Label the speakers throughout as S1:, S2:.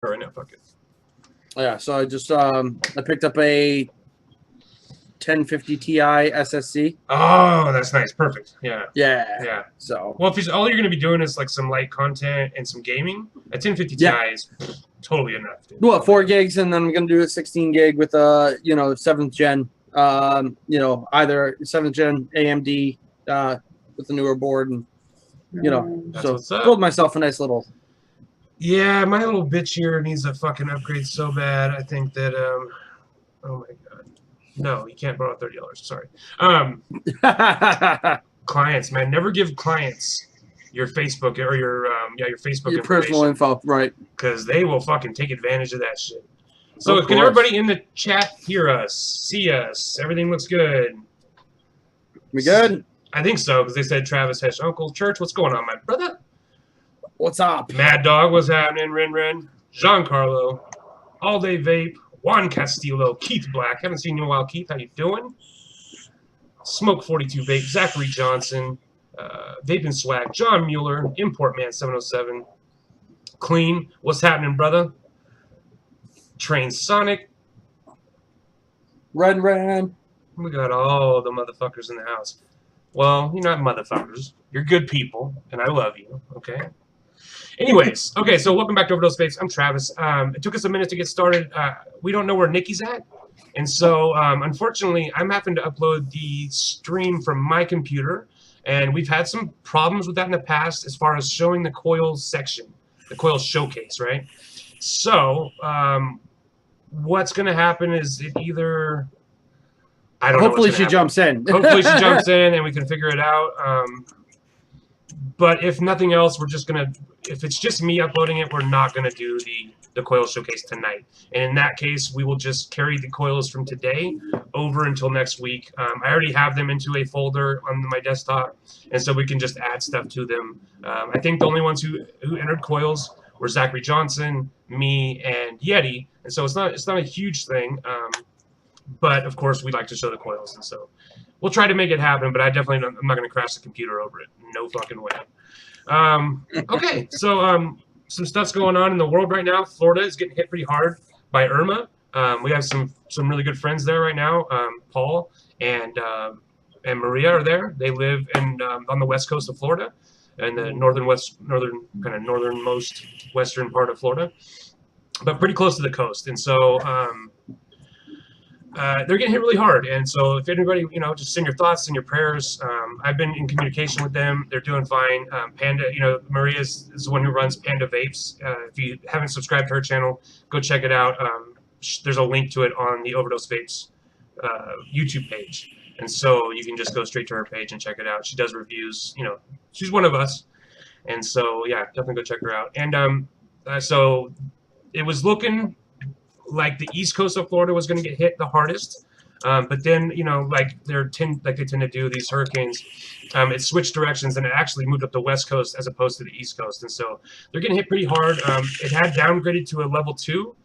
S1: All right, now fuck it.
S2: Yeah, so I just I picked up a 1050 Ti SSC.
S1: Oh, that's nice. Perfect. Yeah.
S2: Yeah.
S1: Yeah.
S2: So
S1: Well, if all you're going to be doing is like some light content and some gaming, a 1050 Ti is totally enough. Dude.
S2: Well, 4 gigs, and then I'm gonna do a 16 gig with 7th gen. Either 7th gen AMD with the newer board, and
S1: That's
S2: so
S1: what's up.
S2: build myself a nice little.
S1: Yeah, my little bitch here needs a fucking upgrade so bad. I think that oh my god, no, you can't borrow $30. Sorry. Clients, man, never give clients your Facebook or your Facebook
S2: your personal info, right?
S1: Because they will fucking take advantage of that shit. So can everybody in the chat hear us, see us? Everything looks good.
S2: We good?
S1: I think so, because they said Travis Hesh, Uncle Church, what's going on, my brother?
S2: What's up?
S1: Mad Dog, what's happening? Ren, Giancarlo, All Day Vape, Juan Castillo, Keith Black. Haven't seen you in a while, Keith. How you doing? Smoke 42 Vape, Zachary Johnson, Vaping Swag, John Mueller, Import Man 707, Clean, what's happening, brother? Train Sonic,
S2: Ren.
S1: We got all the motherfuckers in the house. Well, you're not motherfuckers. You're good people, and I love you, okay? Anyways, okay, so welcome back to OverDose Vapes. I'm Travis. It took us a minute to get started. We don't know where Nikki's at. And so, unfortunately, I'm having to upload the stream from my computer. And we've had some problems with that in the past as far as showing the coils section, the coils showcase, right? So, what's going to happen is it either... I don't know.
S2: Hopefully she jumps in.
S1: Hopefully she jumps in and we can figure it out. But if nothing else, we're just going to... If it's just me uploading it, we're not going to do the coil showcase tonight. And in that case, we will just carry the coils from today over until next week. I already have them into a folder on my desktop, and so we can just add stuff to them. I think the only ones who entered coils were Zachary Johnson, me, and Yeti. And so it's not a huge thing. But of course, we like to show the coils, and so we'll try to make it happen. But I'm not going to crash the computer over it. No fucking way. Okay, so some stuff's going on in the world right now. Florida is getting hit pretty hard by Irma. We have some really good friends there right now. Paul and Maria are there. They live on the west coast of Florida, and the northernmost western part of Florida, but pretty close to the coast. And so they're getting hit really hard. And so if anybody, just send your thoughts and your prayers. I've been in communication with them. They're doing fine. Panda, Maria is the one who runs Panda Vapes. If you haven't subscribed to her channel, go check it out. There's a link to it on the OverDose Vapes YouTube page. And so you can just go straight to her page and check it out. She does reviews. She's one of us. And so, yeah, definitely go check her out. And so it was looking like the east coast of Florida was going to get hit the hardest, but then like they tend to do these hurricanes, it switched directions and it actually moved up the west coast as opposed to the east coast, and so they're getting hit pretty hard. It had downgraded to a level 2,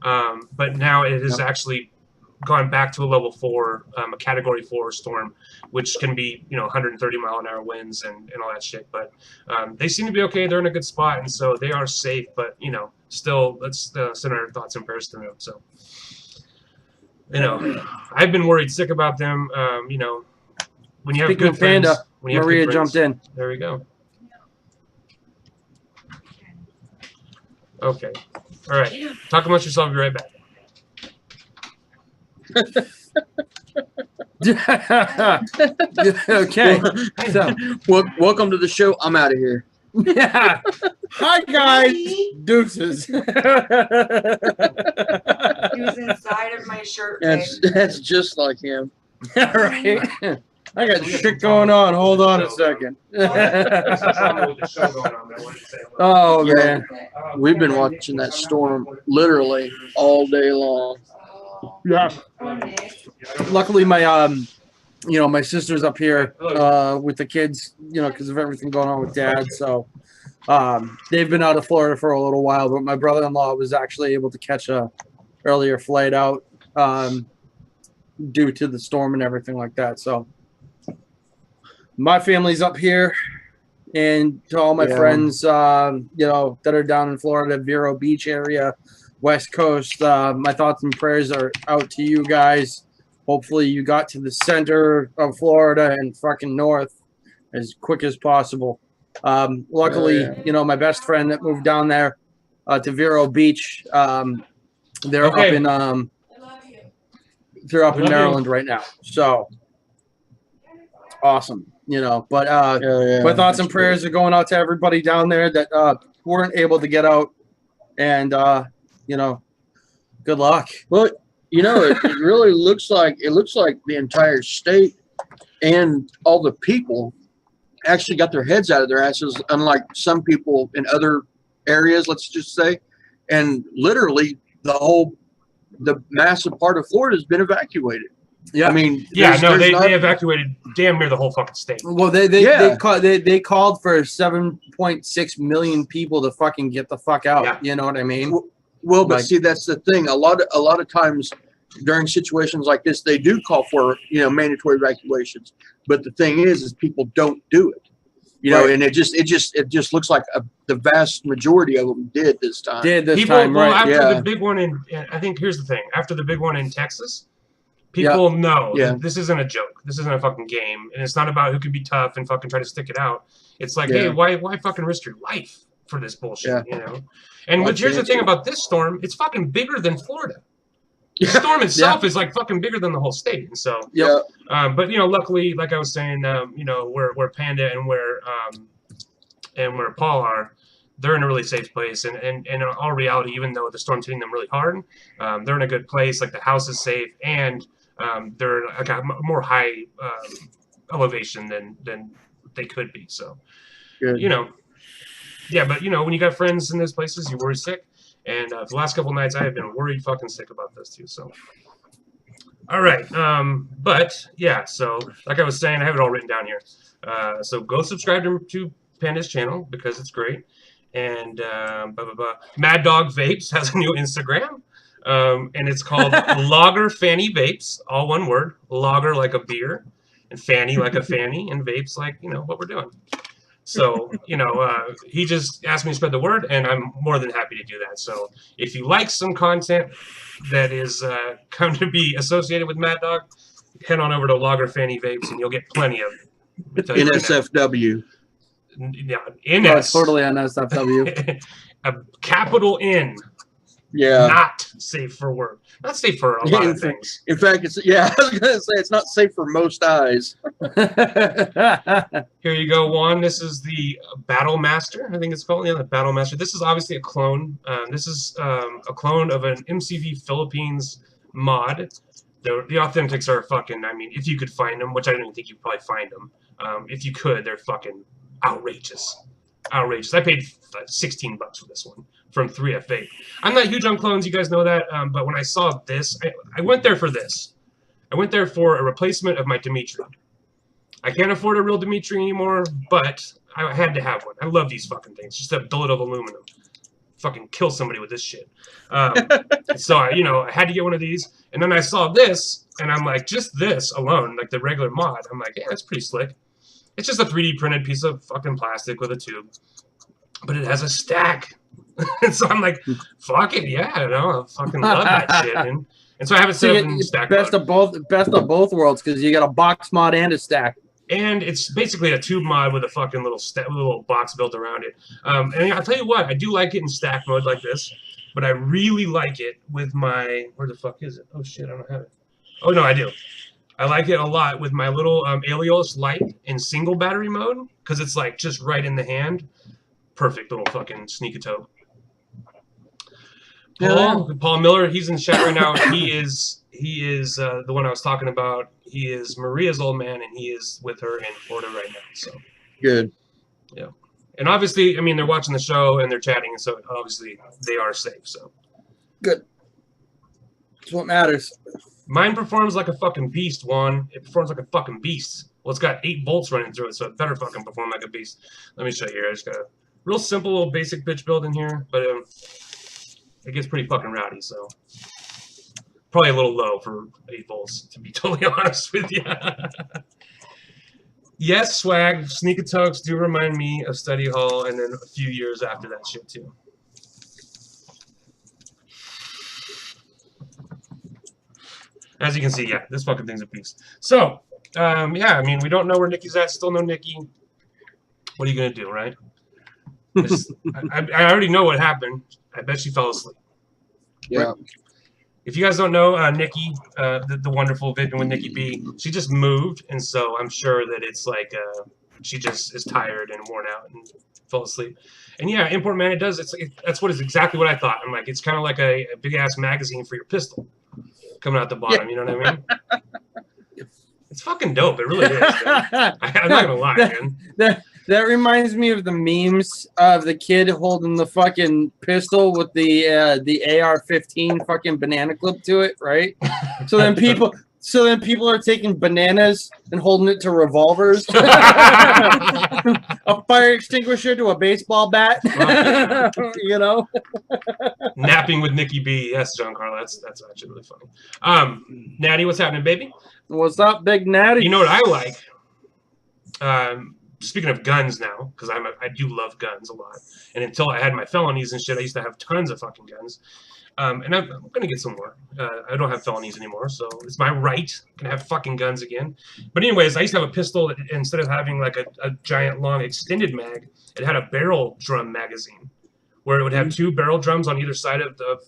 S1: but now it has actually gone back to a level 4, a category 4 storm, which can be 130-mile-an-hour winds and all that shit. But they seem to be okay. They're in a good spot, and so they are safe. But still, let's send our thoughts and prayers to them. So, I've been worried sick about them. When you have good friends,
S2: Panda, Maria jumped in.
S1: There we go. Okay. All right. Talk amongst yourself. I'll be right back.
S2: Okay. So,
S3: welcome to the show. I'm out of here.
S2: Yeah. Hi guys. Deuces.
S4: He was inside of my shirt.
S3: That's just like him.
S2: Right. I got shit going on. Hold on a second. Oh man,
S3: we've been watching that storm literally all day long.
S2: Yeah. Luckily, my my sister's up here with the kids, because of everything going on with Dad. So they've been out of Florida for a little while, but my brother-in-law was actually able to catch a earlier flight out due to the storm and everything like that. So my family's up here, And to all my friends, you know, that are down in Florida, Vero Beach area, West Coast, my thoughts and prayers are out to you guys. Hopefully you got to the center of Florida and fucking north as quick as possible. Luckily, you know, my best friend that moved down there to Vero Beach, they're up in Maryland right now. So awesome, you know. But my thoughts and prayers are going out to everybody down there that weren't able to get out, and you know, good luck.
S3: Well, you know, it really looks like the entire state and all the people actually got their heads out of their asses, unlike some people in other areas, let's just say. And literally the massive part of Florida has been evacuated.
S2: Yeah,
S3: I mean,
S1: they evacuated damn near the whole fucking state.
S2: Well, they called for 7.6 million people to fucking get the fuck out. Yeah. You know what I mean?
S3: Well, but see, that's the thing. A lot of times during situations like this, they do call for, you know, mandatory evacuations. But the thing is people don't do it. You know, and it just looks like the vast majority of them did this time.
S1: After the big one I think here's the thing. After the big one in Texas, people know that this isn't a joke. This isn't a fucking game, and it's not about who can be tough and fucking try to stick it out. It's like, hey, why fucking risk your life for this bullshit? You know. And here's the thing about this storm: it's fucking bigger than Florida. The storm itself is like fucking bigger than the whole state, and so but you know, luckily, like I was saying, you know, where Panda and where Paul are, they're in a really safe place, and in all reality, even though the storm's hitting them really hard, they're in a good place. Like the house is safe, and they're like a more high elevation than they could be. So, you know, but you know, when you got friends in those places, you worry sick. And the last couple nights, I have been worried fucking sick about this too. So, all right. But yeah. So, like I was saying, I have it all written down here. So go subscribe to Panda's channel because it's great. And Mad Dog Vapes has a new Instagram, and it's called Lager Fanny Vapes, all one word. Lager like a beer, and Fanny like a fanny, and Vapes like, you know, what we're doing. So, you know, he just asked me to spread the word, and I'm more than happy to do that. So if you like some content that is going to be associated with Mad Dog, head on over to Lager Fanny Vapes, and you'll get plenty of it.
S3: NSFW.
S1: Yeah,
S2: it's totally NSFW.
S1: A capital N.
S3: Yeah.
S1: Not safe for work. Not safe for a lot of things.
S3: In fact, I was going to say it's not safe for most eyes.
S1: Here you go, Juan. This is the Battle Master, I think it's called. Yeah, the Battle Master. This is obviously a clone. This is a clone of an MCV Philippines mod. The authentics are fucking, I mean, if you could find them, which I don't even think you'd probably find them. If you could, they're fucking outrageous. Outrageous. I paid $16 for this one from 3F Vape. I'm not huge on clones, you guys know that, but when I saw this, I went there for this. I went there for a replacement of my Dimitri. I can't afford a real Dimitri anymore, but I had to have one. I love these fucking things. Just a billet of aluminum. Fucking kill somebody with this shit. So, I had to get one of these, and then I saw this, and I'm like, just this alone, like the regular mod, I'm like, yeah, that's pretty slick. It's just a 3D printed piece of fucking plastic with a tube, but it has a stack. And so I'm like, fuck it, yeah, I fucking love that shit. And so I have it set up in stack
S2: best
S1: mode.
S2: Best of both worlds, because you got a box mod and a stack.
S1: And it's basically a tube mod with a fucking little box built around it. And I'll tell you what, I do like it in stack mode like this, but I really like it with my, where the fuck is it? Oh shit, I don't have it. Oh no, I do. I like it a lot with my little Alios light in single battery mode, because it's like just right in the hand. Perfect little fucking sneak-a-toe. Paul Miller, he's in the chat right now. He is the one I was talking about. He is Maria's old man, and he is with her in Florida right now. So
S3: good.
S1: Yeah, and obviously, I mean, they're watching the show and they're chatting, and so obviously they are safe. So
S2: good. That's what matters.
S1: Mine performs like a fucking beast, Juan. It performs like a fucking beast. Well, it's got 8 volts running through it, so it better fucking perform like a beast. Let me show you here. I just got a real simple little basic bitch build in here, but it gets pretty fucking rowdy, so probably a little low for 8 volts, to be totally honest with you. Yes, swag. Sneaker tokes do remind me of study hall, and then a few years after that shit too. As you can see, yeah, this fucking thing's a beast. So, yeah, I mean, we don't know where Nikki's at. Still no Nikki. What are you gonna do, right? I already know what happened. I bet she fell asleep.
S3: Yeah.
S1: If you guys don't know, Nikki, the wonderful Vaping with Nikki B, she just moved, and so I'm sure that it's like she just is tired and worn out and fell asleep. And yeah, Import Man, it does. That's what is exactly what I thought. I'm like, it's kind of like a big ass magazine for your pistol coming out the bottom. Yeah. You know what I mean? It's fucking dope. It really is. I'm not gonna lie, man.
S2: That reminds me of the memes of the kid holding the fucking pistol with the AR-15 fucking banana clip to it, right? So then people are taking bananas and holding it to revolvers, a fire extinguisher to a baseball bat. You know,
S1: napping with Nikki B. Yes, John Carl. That's actually really funny. Natty, what's happening, baby?
S2: What's up, Big Natty?
S1: You know what I like? Speaking of guns now, because I do love guns a lot, and until I had my felonies and shit, I used to have tons of fucking guns. And I'm gonna get some more. I don't have felonies anymore, so it's my right. I can have fucking guns again. But anyways, I used to have a pistol that instead of having like a giant long extended mag, it had a barrel drum magazine, where it would have 2 barrel drums on either side of the,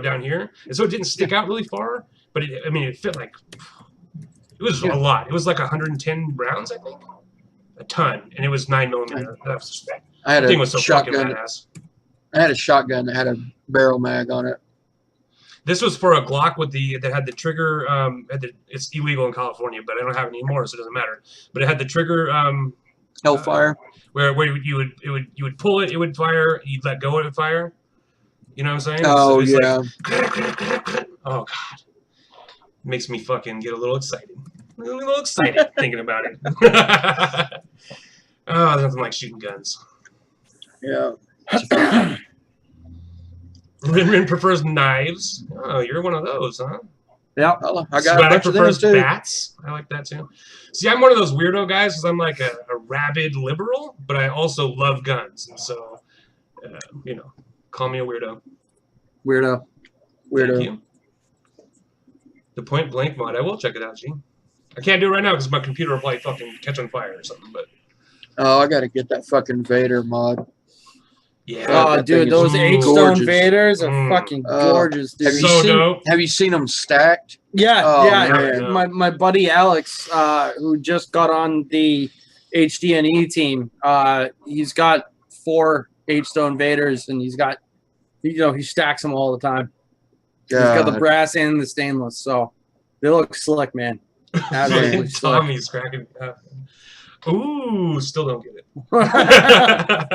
S1: down here, and so it didn't stick out really far. But it fit like, it was a lot. It was like 110 rounds, I think. A ton, and it was 9mm.
S3: I had
S1: the thing
S3: a
S1: was so
S3: shotgun.
S1: fucking badass.
S3: I had a shotgun that had a barrel mag on it.
S1: This was for a Glock with that had the trigger. It's illegal in California, but I don't have it anymore, so it doesn't matter. But it had the trigger.
S3: Hellfire.
S1: Where you would pull it, it would fire. You'd let go, it would fire. You know what I'm saying?
S3: Oh
S1: so
S3: yeah.
S1: Like, oh god, it makes me fucking get a little excited. A little excited thinking about it. Oh, nothing like shooting guns.
S3: Yeah.
S1: Rin prefers knives. Oh, you're one of those, huh?
S2: Yeah.
S3: I got a bunch of those too.
S1: Bats. I like that too. See, I'm one of those weirdo guys because I'm like a rabid liberal, but I also love guns, and so call me a weirdo.
S2: Weirdo.
S1: Thank you. The Point Blank mod. I will check it out, G. I can't do it right now because my computer will probably fucking catch on fire or something. But
S3: I gotta get that fucking Vader mod.
S1: Yeah.
S2: Oh, dude, those H-Stone Vaders are fucking gorgeous, dude.
S3: Have you seen them stacked?
S2: Yeah,
S3: oh,
S2: my buddy Alex, who just got on the HDNE team, he's got 4 H-Stone Vaders, and he's got, he stacks them all the time. God. He's got the brass and the stainless, so they look slick, man. Absolutely
S1: Tommy's cracking up. Ooh, still don't get it.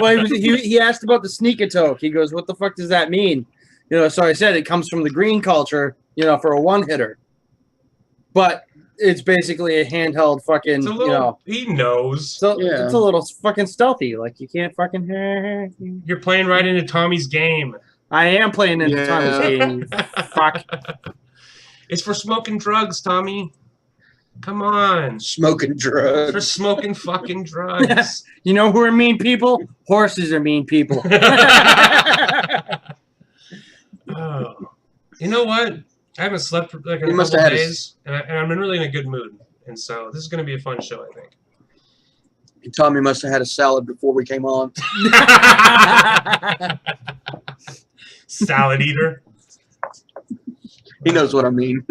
S2: Well, he asked about the sneaker toke. He goes, "What the fuck does that mean?" So I said it comes from the green culture, for a one-hitter. But it's basically a handheld fucking,
S1: He knows.
S2: So it's a little fucking stealthy. Like you can't fucking.
S1: You're playing right into Tommy's game.
S2: I am playing into Tommy's game. Fuck.
S1: It's for smoking drugs, Tommy. Come on.
S3: Smoking drugs.
S1: For smoking fucking drugs.
S2: You know who are mean people? Horses are mean people.
S1: Oh. You know what? I haven't slept for like a couple days, and I'm really in a good mood. And so this is going to be a fun show, I think.
S3: Tommy must have had a salad before we came on.
S1: Salad eater.
S3: He knows what I mean.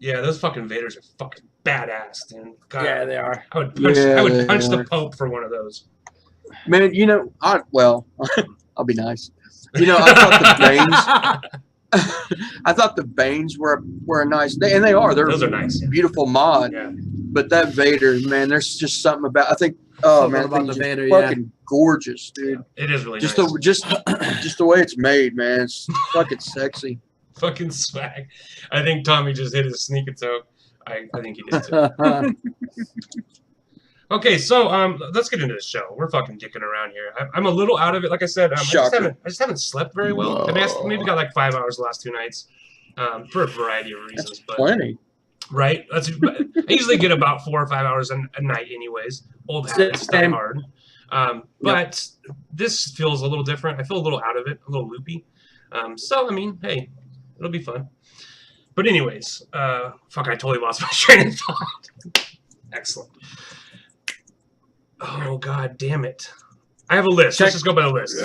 S1: Yeah, those fucking Vaders are fucking badass, dude. God,
S2: yeah, they are.
S1: I would punch the Pope for one of those.
S3: Man, I'll be nice. I thought the Banes I thought the Banes were a nice, and they are. Those are nice. Beautiful mod. Yeah. But that Vader, man, there's just something about. I think the Vader, fucking gorgeous, dude.
S1: It is really
S3: nice. Just the way it's made, man. It's fucking sexy.
S1: Fucking swag. I think Tommy just hit his sneaker toe. I think he did too. Okay, so let's get into the show. We're fucking dicking around here. I'm a little out of it. Like I said, I just haven't slept very well. I maybe got like 5 hours the last 2 nights for a variety of reasons.
S3: That's plenty.
S1: Right? That's I usually get about 4 or 5 hours a night, anyways. Old habits die
S2: Same.
S1: hard. But this feels a little different. I feel a little out of it, a little loopy. So I mean, hey, it'll be fun. But anyways, fuck, I totally lost my train of thought. Excellent. Oh god damn it! I have a list. Let's just go by the list.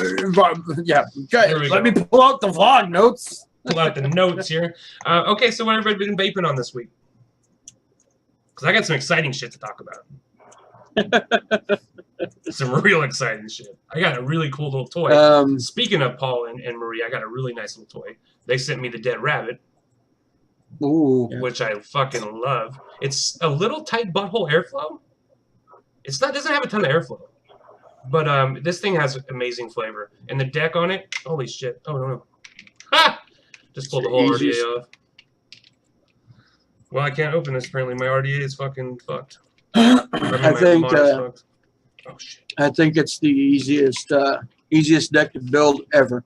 S2: Yeah. Okay.
S1: Here we
S2: Let
S1: go.
S2: me pull out the vlog notes.
S1: Pull out the notes here. Okay, so what have everybody been vaping on this week? Because I got some exciting shit to talk about. Some real exciting shit. I got a really cool little toy. Speaking of Paul and Marie, I got a really nice little toy. They sent me the dead rabbit,
S2: Ooh.
S1: which I fucking love. It's a little tight butthole airflow. It's not doesn't have a ton of airflow, but this thing has amazing flavor. And the deck on it, holy shit! Oh no! Ha! Just pulled the whole RDA off. Well, I can't open this. Apparently, my RDA is fucking fucked.
S3: I think
S1: fucked. Oh shit!
S3: I think it's the easiest deck to build ever.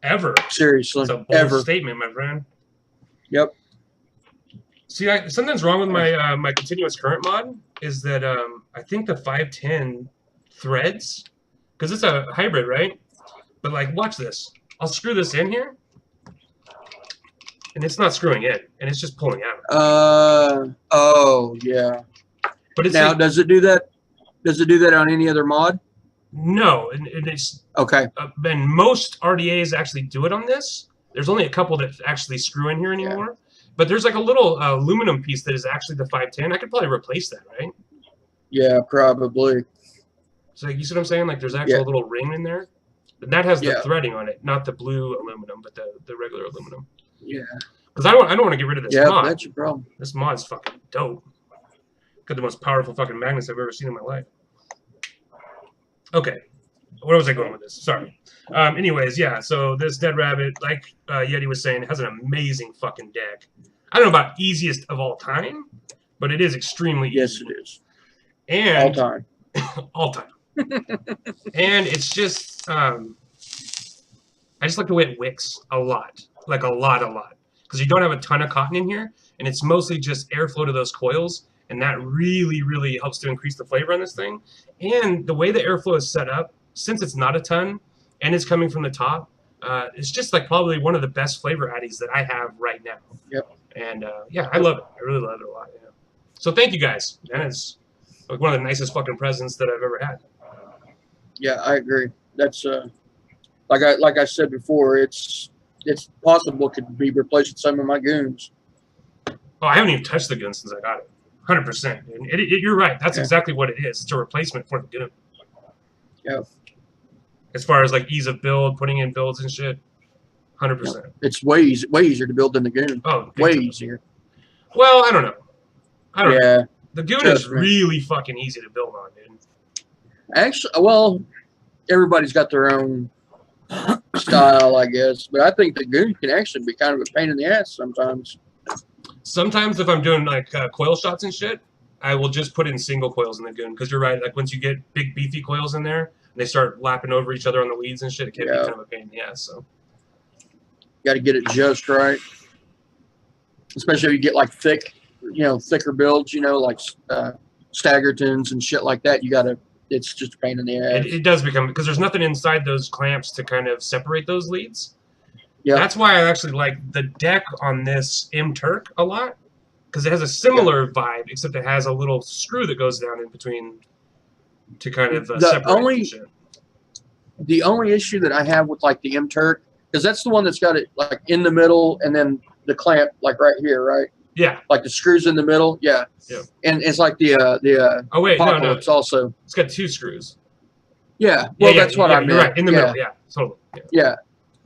S1: Ever.
S3: Seriously,
S1: It's a bold
S3: ever.
S1: statement, my friend.
S3: Yep.
S1: See, something's wrong with my my continuous current mod. Is that I think the 510 threads, because it's a hybrid, right? But like, watch this. I'll screw this in here, and it's not screwing in, and it's just pulling out.
S3: Oh yeah.
S1: But it's
S3: Now,
S1: like,
S3: does it do that? Does it do that on any other mod?
S1: no, and it's
S3: Okay.
S1: and most RDAs actually do it on this. There's only a couple that actually screw in here anymore. But there's like a little aluminum piece that is actually the 510. I could probably replace that, right?
S3: Yeah, probably.
S1: So you see what I'm saying? Like there's actually a little ring in there. And that has the threading on it, not the blue aluminum, but the regular aluminum.
S3: Yeah.
S1: Because I don't want to get rid of this mod.
S3: That's your problem.
S1: This mod's fucking dope. Got the most powerful fucking magnets I've ever seen in my life. Okay. Where was I going with this? Sorry. Anyways, yeah, so this dead rabbit, like Yeti was saying, has an amazing fucking deck. I don't know about easiest of all time, but it is extremely easy.
S3: Yes, it is.
S1: And
S3: All time.
S1: all time. And it's just I just like the way it wicks a lot. Like a lot. Because you don't have a ton of cotton in here, and it's mostly just airflow to those coils, and that really, really helps to increase the flavor on this thing. And the way the airflow is set up, since it's not a ton, and it's coming from the top, it's just like probably one of the best flavor addies that I have right now.
S3: Yep.
S1: And yeah, I love it. I really love it a lot. Yeah. So thank you guys. And it's like one of the nicest fucking presents that I've ever had.
S3: Yeah, I agree. That's like I said before, it's possible it could be replaced with some of my goons.
S1: Oh, I haven't even touched the gun since I got it. 100%. And you're right. That's exactly what it is. It's a replacement for the gun.
S3: Yeah.
S1: As far as like ease of build, putting in builds and shit, 100%.
S3: It's way easier to build than the goon.
S1: Oh,
S3: Way easier.
S1: Well, I don't know.
S3: Yeah.
S1: The goon
S3: Trust
S1: is
S3: me.
S1: really fucking easy to build on, dude.
S3: Actually, well, everybody's got their own style, I guess. But I think the goon can actually be kind of a pain in the ass sometimes.
S1: Sometimes if I'm doing like coil shots and shit, I will just put in single coils in the goon. Because you're right, like once you get big beefy coils in there, and they start lapping over each other on the leads and shit, it can be kind of a pain in the ass. So
S3: Got to get it just right. Especially if you get like thicker builds, like Staggertons and shit like that. It's just a pain in the ass.
S1: it does become, because there's nothing inside those clamps to kind of separate those leads.
S3: Yeah.
S1: That's why I actually like the deck on this M-Turk a lot, because it has a similar vibe, except it has a little screw that goes down in between to kind of separate shit.
S3: The only issue that I have with like the M-Turk, because that's the one that's got it like in the middle and then the clamp like right here, right?
S1: Yeah.
S3: Like the screws in the middle. Yeah.
S1: Yeah.
S3: And it's like the
S1: oh wait, no.
S3: It's also.
S1: It's got two screws.
S3: Yeah. Well, that's what I meant.
S1: You're right. In the middle. Yeah. Totally.
S3: Yeah.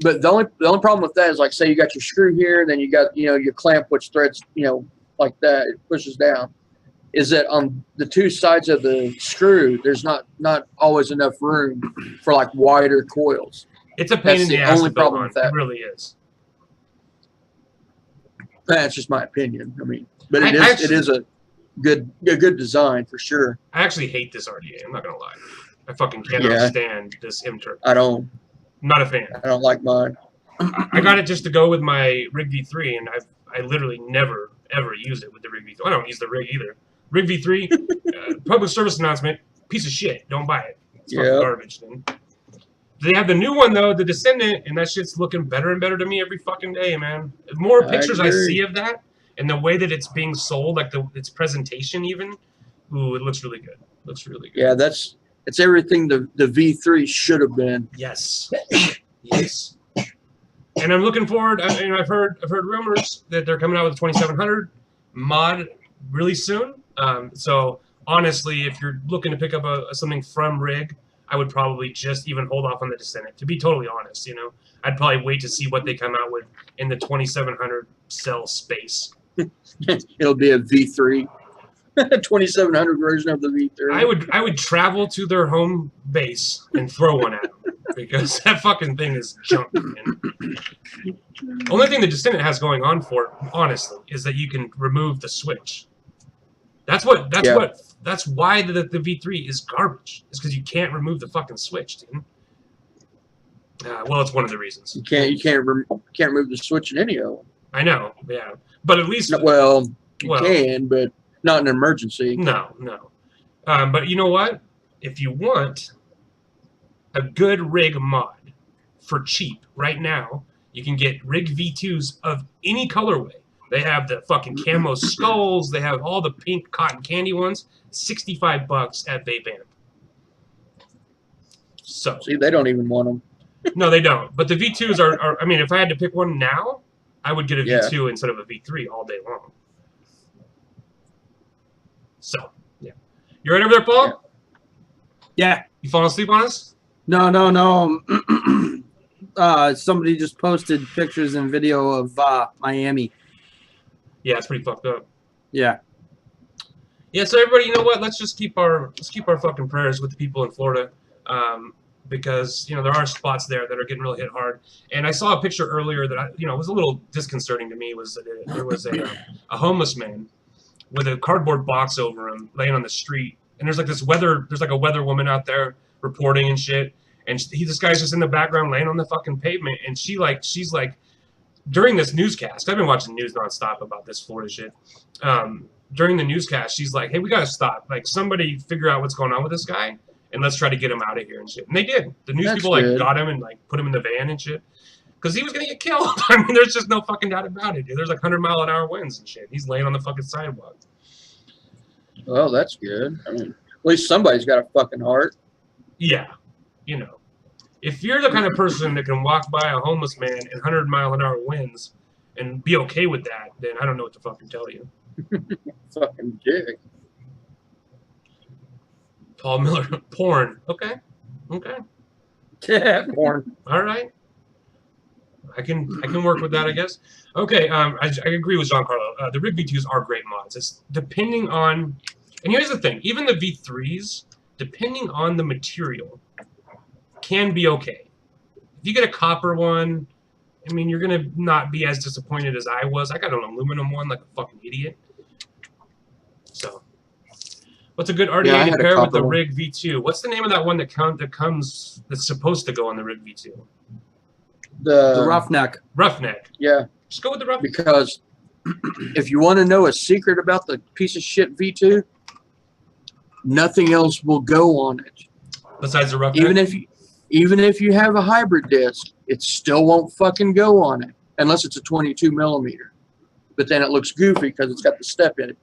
S3: But the only problem with that is like, say you got your screw here, and then you got your clamp which threads like that, it pushes down. Is that on the two sides of the screw? There's not always enough room for like wider coils.
S1: It's a pain in the ass.
S3: Only problem with that.
S1: It really is.
S3: That's just my opinion. I mean, but it is a good design for sure.
S1: I actually hate this RDA. I'm not gonna lie. I fucking cannot stand this M-Turk.
S3: I don't.
S1: Not a fan.
S3: I don't like mine.
S1: I got it just to go with my Rig V3, and I literally never ever use it with the Rig V3. I don't use the Rig either. Rig V3, public service announcement, piece of shit. Don't buy it. It's fucking garbage, man. They have the new one though, the Descendant, and that shit's looking better and better to me every fucking day, man. The more pictures I see of that, and the way that it's being sold, like its presentation even, ooh, it looks really good. Looks really good.
S3: Yeah, it's everything the V3 should have been.
S1: Yes. Yes. And I'm looking forward. I've heard rumors that they're coming out with a 2700 mod really soon. So honestly, if you're looking to pick up something from Rig, I would probably just even hold off on the Descendant. To be totally honest, you know, I'd probably wait to see what they come out with in the 2700 cell space.
S3: It'll be a V3, 2700 version of the V3.
S1: I would travel to their home base and throw one at them because that fucking thing is junk, man. Only thing the Descendant has going on for it, honestly, is that you can remove the switch. That's why the V3 is garbage. It's because you can't remove the fucking switch, dude. Well, it's one of the reasons.
S3: You can't remove the switch in any of them.
S1: I know, yeah, but at least
S3: you can, but not an emergency.
S1: No. But you know what? If you want a good Rig mod for cheap right now, you can get Rig V2s of any colorway. They have the fucking camo skulls. They have all the pink cotton candy ones. $65 at Vaping. So
S3: see, they don't even want them.
S1: No, they don't. But the V2s are. I mean, if I had to pick one now, I would get a V2 instead of a V3 all day long. So yeah, you right over there, Paul?
S2: Yeah.
S1: You falling asleep on us?
S2: No. Somebody just posted pictures and video of Miami.
S1: Yeah, it's pretty fucked up.
S2: Yeah.
S1: Yeah, so everybody, you know what? Let's keep our fucking prayers with the people in Florida, because you know there are spots there that are getting really hit hard. And I saw a picture earlier that was a little disconcerting to me. Was that there was a homeless man with a cardboard box over him laying on the street, and there's like a weather woman out there reporting and shit, and this guy's just in the background laying on the fucking pavement, and she's like. During this newscast, I've been watching news nonstop about this Florida shit. During the newscast, she's like, "Hey, we gotta stop. Like, somebody figure out what's going on with this guy, and let's try to get him out of here and shit." And they did. The news people got him and like put him in the van and shit, because he was gonna get killed. I mean, there's just no fucking doubt about it, dude. There's like 100-mile-an-hour winds and shit. He's laying on the fucking sidewalk.
S3: Well, that's good. I mean, at least somebody's got a fucking heart.
S1: Yeah, you know. If you're the kind of person that can walk by a homeless man in 100-mile-an-hour winds and be okay with that, then I don't know what to fucking tell you.
S3: Fucking dick.
S1: Paul Miller, porn. Okay.
S2: Yeah, porn.
S1: All right. I can work with that, I guess. Okay. I agree with Giancarlo. The Rig V2s are great mods. It's depending on, and here's the thing: even the V3s, depending on the material, can be okay. If you get a copper one, I mean, you're gonna not be as disappointed as I was. I got an aluminum one like a fucking idiot. So, what's a good RDA to pair with the Rig V2? What's the name of that one that's supposed to go on the Rig V2?
S2: The Roughneck.
S1: Roughneck.
S3: Yeah.
S1: Just go with the Roughneck.
S3: Because if you want to know a secret about the piece of shit V2, nothing else will go on it.
S1: Besides the Roughneck?
S3: Even if you have a hybrid disc, it still won't fucking go on it unless it's a 22 millimeter. But then it looks goofy because it's got the step in it.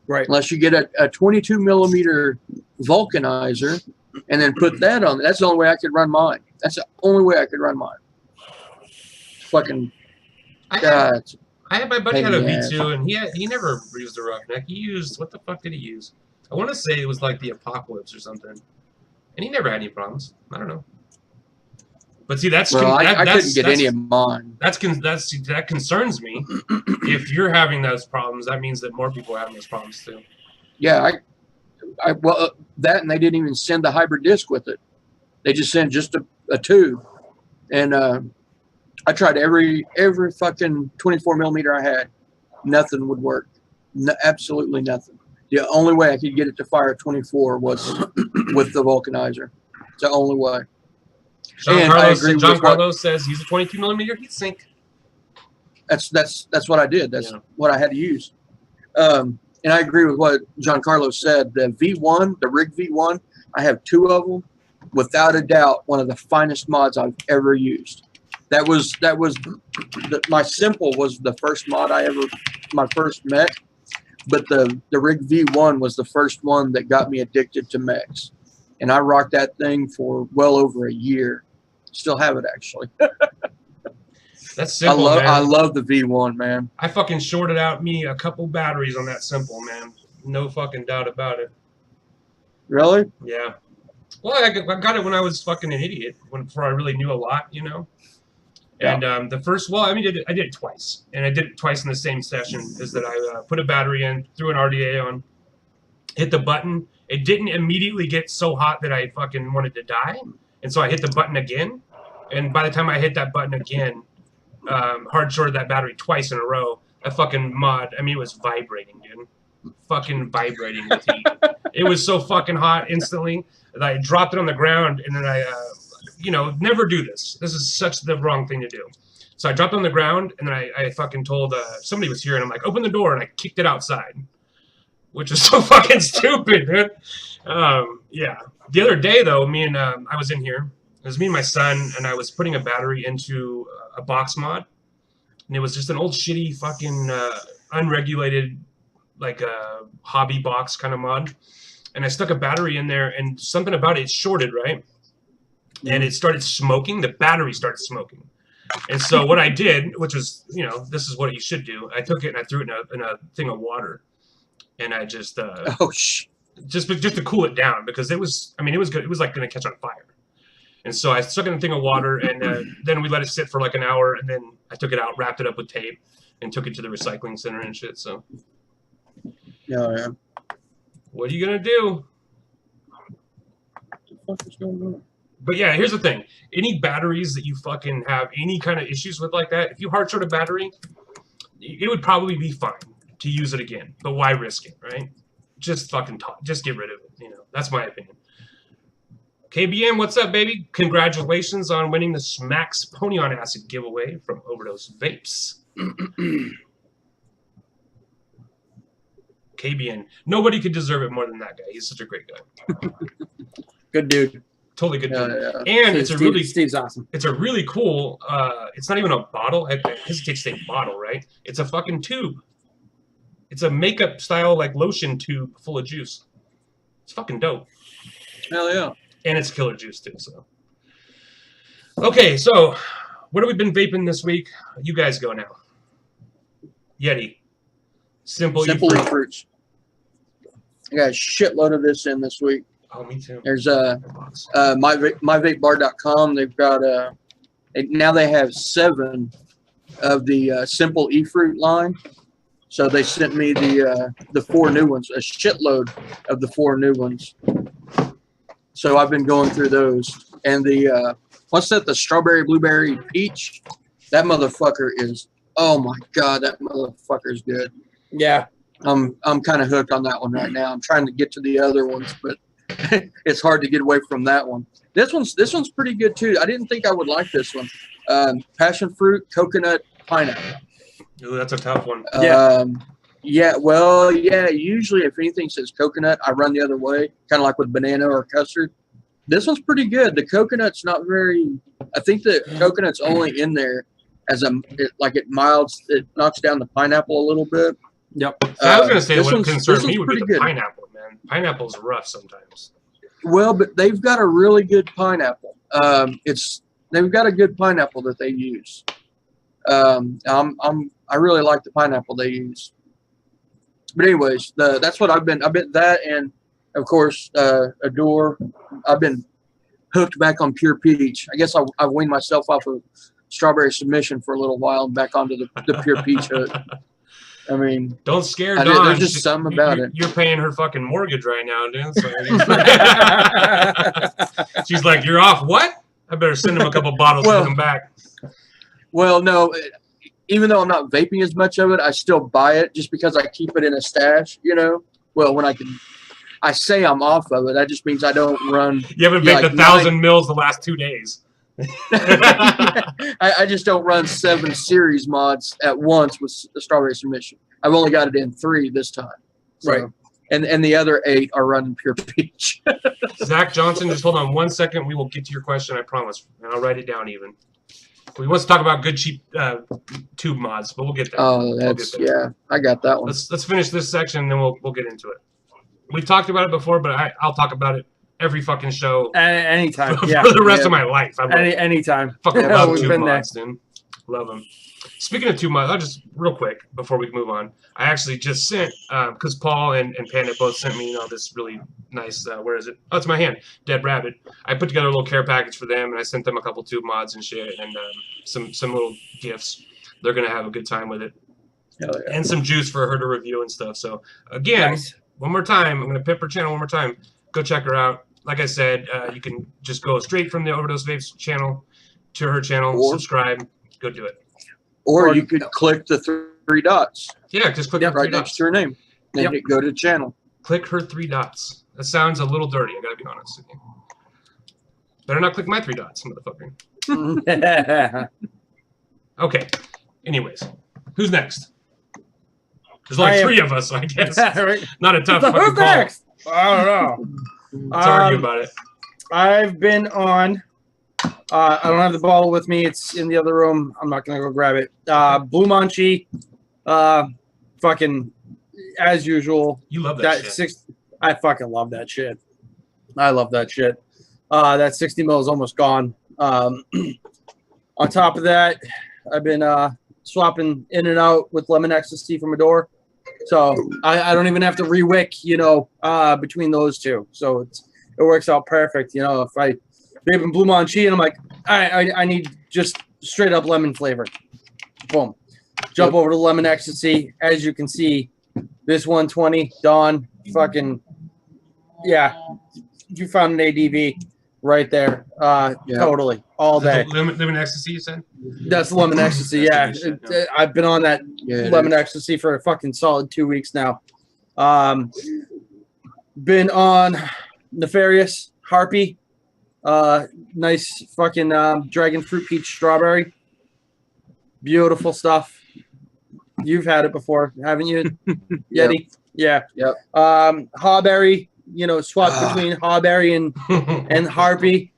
S2: Right.
S3: Unless you get a 22 millimeter vulcanizer and then put that on. That's the only way I could run mine. That's the only way I could run mine. Fucking.
S1: I had my buddy had a V2 and he never used a Roughneck. He used, what the fuck did he use? I want to say it was like the Apocalypse or something. And he never had any problems. I don't know. But see, I couldn't get any of mine. That concerns me. If you're having those problems, that means that more people are having those problems too.
S3: Yeah, well, that, and they didn't even send the hybrid disc with it. They just sent just a tube. And I tried every fucking 24 millimeter I had. Nothing would work. No, absolutely nothing. The only way I could get it to fire 24 was with the vulcanizer. It's the only way.
S1: Giancarlo says use a 22 millimeter heat sink.
S3: That's what I did. That's what I had to use. And I agree with what Giancarlo said. The V1, the Rig V1, I have 2 of them. Without a doubt, one of the finest mods I've ever used. My Simple was the first mod my first mech, but the Rig V1 was the first one that got me addicted to mechs. And I rocked that thing for well over a year. Still have it, actually.
S1: That's simple, man.
S3: I love the V1, man.
S1: I fucking shorted out me a couple batteries on that Simple, man. No fucking doubt about it.
S3: Really?
S1: Yeah. Well, I got it when I was fucking an idiot, before I really knew a lot, you know? And the first, well, I did it twice. And I did it twice in the same session, is that I put a battery in, threw an RDA on, hit the button. It didn't immediately get so hot that I fucking wanted to die. And so I hit the button again. And by the time I hit that button again, hard shorted that battery twice in a row. That fucking mod, it was vibrating, dude. Fucking vibrating with heat. It was so fucking hot instantly that I dropped it on the ground, and then I, never do this. This is such the wrong thing to do. So I dropped it on the ground, and then I fucking told somebody was here, and I'm like, open the door, and I kicked it outside, which is so fucking stupid, dude. Yeah. The other day, though, I was in here. It was me and my son, and I was putting a battery into a box mod, and it was just an old shitty fucking unregulated, like a hobby box kind of mod. And I stuck a battery in there, and something about it shorted, right? And it started smoking. The battery started smoking. And so what I did, which was, this is what you should do. I took it and I threw it in a thing of water, and I just just to cool it down, because it was good. It was like going to catch on fire. And so I stuck it in a thing of water, and then we let it sit for like an hour, and then I took it out, wrapped it up with tape, and took it to the recycling center and shit. So,
S3: yeah.
S1: What are you gonna do?
S3: What the fuck is going on?
S1: But yeah, here's the thing: any batteries that you fucking have any kind of issues with like that, if you hard short a battery, it would probably be fine to use it again. But why risk it, right? Just fucking just get rid of it. That's my opinion. KBM, what's up, baby? Congratulations on winning the Smacks Pony on Acid giveaway from OverDose Vapes. KBN. Nobody could deserve it more than that guy. He's such a great guy.
S2: Good dude.
S1: Totally good dude.
S2: Yeah.
S1: And
S2: Steve's awesome.
S1: It's a really cool, it's not even a bottle. I hesitate to say bottle, right? It's a fucking tube. It's a makeup style, like lotion tube full of juice. It's fucking dope.
S3: Hell yeah.
S1: And it's killer juice too, so. Okay, so what have we been vaping this week? You guys go now. Yeti. Simple
S3: E-Fruits. I got a shitload of this in this week.
S1: Oh, me too.
S3: There's myvapebar.com. They've got now they have 7 of the Simple E-Fruit line. So they sent me the 4 new ones, a shitload of the 4 new ones. So I've been going through those. And what's that? The strawberry, blueberry, peach. That motherfucker is, oh my God, that motherfucker's good.
S2: Yeah.
S3: I'm kind of hooked on that one right now. I'm trying to get to the other ones, but it's hard to get away from that one. This one's pretty good too. I didn't think I would like this one. Passion fruit, coconut, pineapple.
S1: Ooh, that's a tough one.
S3: Yeah. Well, yeah. Usually, if anything says coconut, I run the other way, kind of like with banana or custard. This one's pretty good. The coconut's not very. I think the coconut's only in there as it knocks down the pineapple a little bit.
S2: Yep.
S1: I was gonna say what concerned me would be the pineapple, man. Pineapple's rough sometimes.
S3: Well, but they've got a really good pineapple. They've got a good pineapple that they use. I really like the pineapple they use. But anyways, that's what I've been that, and of course Adore. I've been hooked back on pure peach. I guess I've weaned myself off of strawberry submission for a little while and back onto the pure peach hook. I mean,
S1: don't scare Dawn.
S3: There's just something about it.
S1: You're paying her fucking mortgage right now, dude. So she's like, "You're off what? I better send him a couple bottles to come back."
S3: Well, no. Even though I'm not vaping as much of it, I still buy it just because I keep it in a stash. Well, when I say I'm off of it, that just means I don't run.
S1: You haven't vaped 1,000 mils the last 2 days.
S3: I just don't run 7 series mods at once with the strawberry submission. I've only got it in 3 this time. So,
S2: Right.
S3: And the other 8 are running pure peach.
S1: Zach Johnson, just hold on 1 second. We will get to your question, I promise. And I'll write it down even. We want to talk about good, cheap tube mods, but we'll get there.
S3: Oh, that's yeah. I got that one.
S1: Let's finish this section, and then we'll get into it. We've talked about it before, but I'll talk about it every fucking show
S2: Anytime.
S1: for
S2: Yeah.
S1: the rest of my life.
S2: Anytime.
S1: Fucking love
S2: We've
S1: tube
S2: been there.
S1: mods, dude. Love them. Speaking of tube mods, I'll just real quick before we move on. I actually just sent because Paul and Panda both sent me this really nice. Where is it? Oh, it's my hand. Dead Rabbit. I put together a little care package for them, and I sent them a couple tube mods and shit, and some little gifts. They're gonna have a good time with it, and some juice for her to review and stuff. So again, one more time, I'm gonna pimp her channel one more time. Go check her out. Like I said, you can just go straight from the OverDose Vapes channel to her channel, subscribe, go do it.
S3: Or you could click the 3 dots.
S1: Yeah, just click
S3: right next to her name. Then you go to the channel.
S1: Click her 3 dots. That sounds a little dirty, I gotta be honest with you. Better not click my 3 dots, motherfucker. Okay. Anyways, who's next? There's like 3 of us, so I guess.
S2: Right.
S1: Not a tough fucking
S2: Who's
S1: call.
S2: next? I don't know.
S1: Let's argue about it.
S2: I've been on. I don't have the bottle with me. It's in the other room. I'm not gonna go grab it. Blue Manchi, fucking as usual.
S1: You love that shit.
S2: I fucking love that shit. I love that shit. That 60 mil is almost gone. On top of that, I've been swapping in and out with lemon ecstasy from Adore. So I don't even have to re-wick, between those two. So it works out perfect. If I vape Blue Manchi and I'm like, all right, I need just straight up lemon flavor. Boom. Jump over to lemon ecstasy. As you can see, this 120, Dawn, fucking, yeah, you found an ADV right there. Totally. All day.
S1: Lemon ecstasy, you said?
S2: That's lemon ecstasy, yeah. I've been on that lemon ecstasy for a fucking solid 2 weeks now. Been on Nefarious, Harpy. Nice fucking dragon fruit peach strawberry. Beautiful stuff. You've had it before, haven't you, Yeti?
S3: Yep.
S2: Hawberry, swap between Hawberry and Harpy.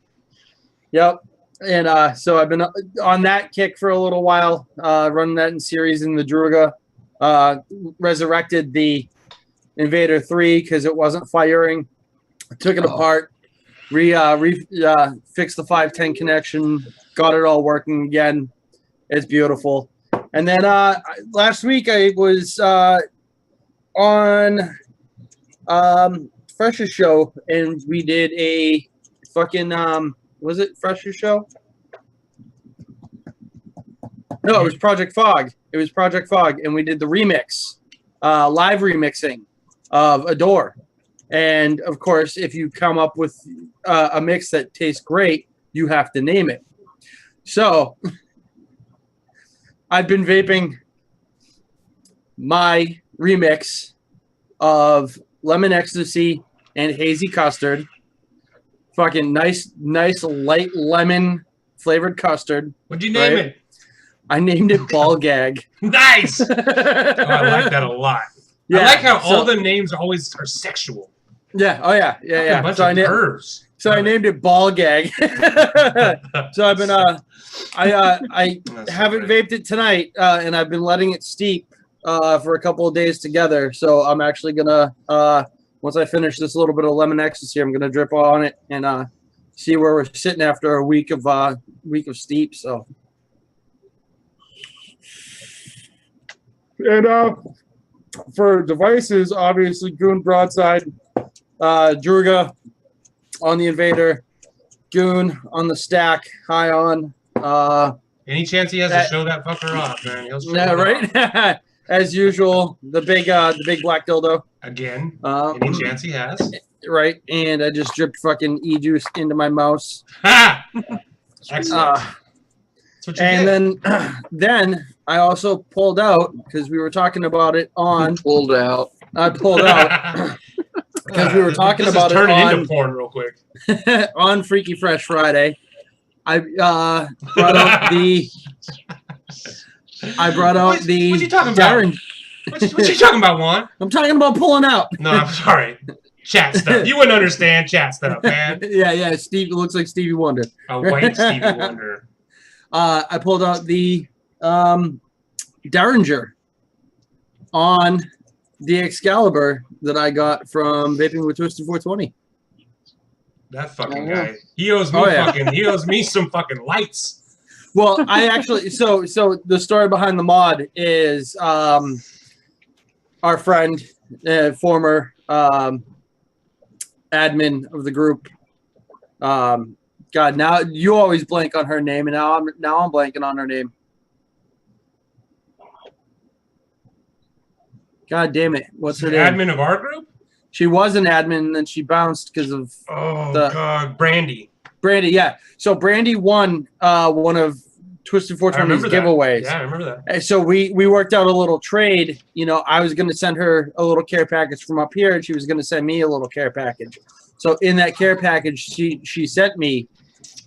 S2: Yep. And so I've been on that kick for a little while, running that in series in the Druga. Resurrected the Invader 3 because it wasn't firing. I took it apart, fixed the 510 connection, got it all working again. It's beautiful. And then last week I was on Fresh's show, and we did a fucking was it Fresh's show? No, it was Project Fog. It was Project Fog, and we did the remix, live remixing of Adore. And of course, if you come up with a mix that tastes great, you have to name it. So I've been vaping my remix of lemon ecstasy and hazy custard. Fucking nice light lemon flavored custard.
S1: What'd you name it?
S2: I named it Ball Gag.
S1: Nice. I like that a lot.
S2: Yeah,
S1: I like how all the names always are sexual.
S2: Yeah. Oh yeah.
S1: A bunch of curves.
S2: So I named it Ball Gag. So I've been I haven't vaped it tonight, and I've been letting it steep for a couple of days together. So I'm actually gonna once I finish this little bit of lemon ecstasy, I'm gonna drip on it and see where we're sitting after a week of steep. So and for devices, obviously Goon Broadside, Druga on the Invader, Goon on the stack, high on.
S1: Any chance he has to show that fucker off, man? He'll show
S2: right. As usual, the big black dildo.
S1: Again. Any chance he has?
S2: Right, and I just dripped fucking e-juice into my mouse.
S1: Ha! Excellent. That's what you
S2: and then I also pulled out because we were talking about it on. I pulled out because we were talking about it on.
S1: Turning into porn real quick.
S2: On Freaky Fresh Friday. I brought out the.
S1: What you talking
S2: Darren.
S1: What you talking about, Juan?
S2: I'm talking about pulling out.
S1: No, I'm sorry. Chat stuff. You wouldn't understand chat stuff, man.
S2: Yeah. Steve, it looks like Stevie Wonder.
S1: A white Stevie Wonder.
S2: I pulled out the Derringer on the Excalibur that I got from Vaping with Twisted 420.
S1: That fucking guy. He owes me he owes me some fucking lights.
S2: Well, I actually so the story behind the mod is our friend, former admin of the group. God, now you always blank on her name, and now I'm blanking on her name. God damn it! What's her name?
S1: Admin of our group?
S2: She was an admin, and then she bounced because of
S1: God, Brandy.
S2: Brandy, yeah. So Brandy won one of Twisted 420's giveaways.
S1: Yeah, I remember that.
S2: So we worked out a little trade. You know, I was going to send her a little care package from up here, and she was going to send me a little care package. So in that care package, she sent me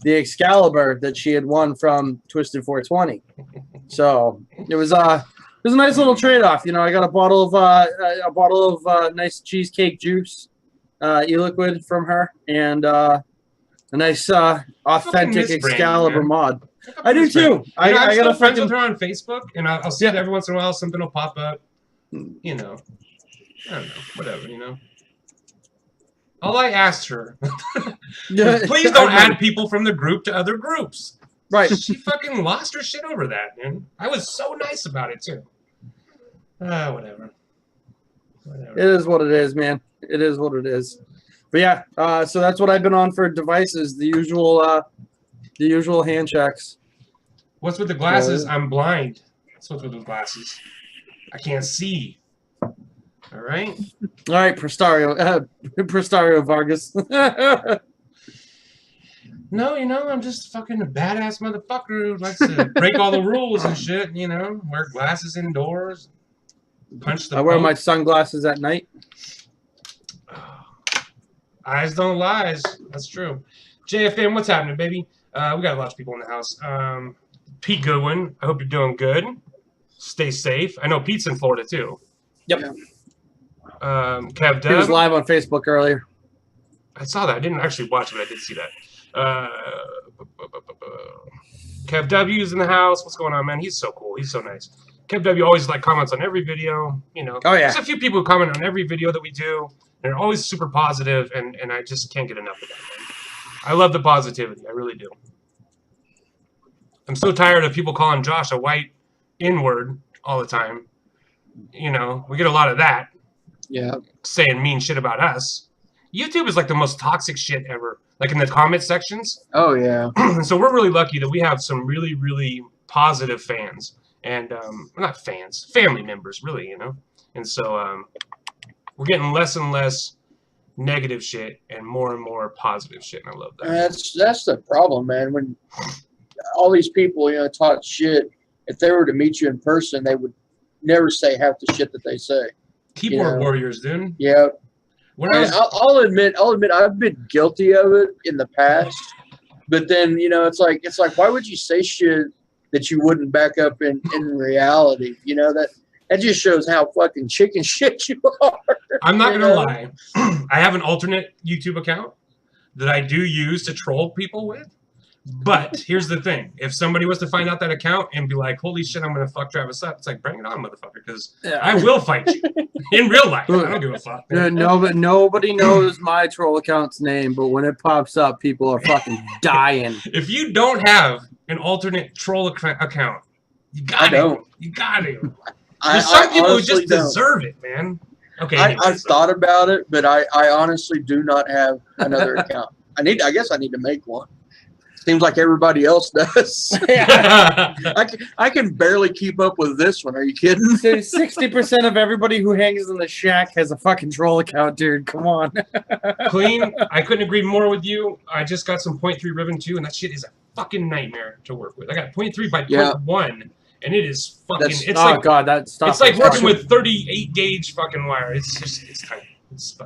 S2: the Excalibur that she had won from Twisted 420. So it was a nice little trade-off. You know, I got a bottle of nice cheesecake juice, e-liquid from her, and a nice authentic Excalibur mod. I do too. I got a
S1: friends with her on Facebook, and I'll see it every once in a while. Something will pop up. You know, I don't know, whatever. You know. All I asked her, please don't add people from the group to other groups.
S2: Right.
S1: She fucking lost her shit over that, man. I was so nice about it too. Whatever.
S2: It is what it is, man. It is what it is. But yeah, so that's what I've been on for devices. The usual hand checks.
S1: What's with the glasses? I'm blind. That's what's with the glasses. I can't see. All right.
S2: All right, Prestario Vargas.
S1: No, you know, I'm just fucking a badass motherfucker who likes to break all the rules and shit, you know, wear glasses indoors, punch the
S2: I wear my sunglasses at night.
S1: Eyes don't lie. That's true. JFM, what's happening, baby? We got a lot of people in the house. Pete Goodwin, I hope you're doing good. Stay safe. I know Pete's in Florida, too.
S2: Yep.
S1: Kev Dub.
S2: He was live on Facebook earlier.
S1: I saw that. I didn't actually watch it, but I did see that. Kev W's in the house. What's going on, man? He's so cool. He's so nice. Kev W always like comments on every video. You know, there's a few people who comment on every video that we do. They're always super positive, and I just can't get enough of that, man. I love the positivity. I really do. I'm so tired of people calling Josh a white N-word all the time. You know, we get a lot of that.
S3: Yeah.
S1: Saying mean shit about us. YouTube is like the most toxic shit ever. Like in the comment sections.
S3: Oh, yeah.
S1: So we're really lucky that we have some really, really positive fans. And, not fans, family members, really, you know. And so we're getting less and less negative shit and more positive shit. And I love that.
S3: That's the problem, man. When all these people, you know, talk shit, if they were to meet you in person, they would never say half the shit that they say.
S1: Keyboard warriors, dude.
S3: Yeah. I'll admit I've been guilty of it in the past, but then, you know, it's like why would you say shit that you wouldn't back up in reality? You know, that just shows how fucking chicken shit you are.
S1: I'm not gonna lie. I have an alternate YouTube account that I do use to troll people with. But here's the thing. If somebody was to find out that account and be like, holy shit, I'm going to fuck Travis up, it's like, bring it on, motherfucker, because I will fight you in real life. I don't give a fuck.
S2: No, but nobody knows my troll account's name, but when it pops up, people are fucking dying.
S1: If you don't have an alternate troll account, you got to. You got to. There's some people who just deserve it, man. Okay.
S3: I've thought about it, but I honestly do not have another account. I guess I need to make one. Seems like everybody else does. I can barely keep up with this one. Are you kidding?
S2: 60% of everybody who hangs in the shack has a fucking troll account, dude. Come on.
S1: Clean. I couldn't agree more with you. I just got some 0.3 ribbon too, and that shit is a fucking nightmare to work with. I got 0.3 by 0.1, and it is fucking. It's like working with 38 gauge fucking wire. It's tiny.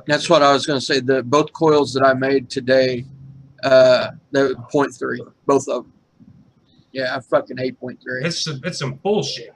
S3: That's what I was going to say. Both coils that I made today. They're 0.3, both of them. Yeah, I fucking hate 0.3.
S1: It's some bullshit.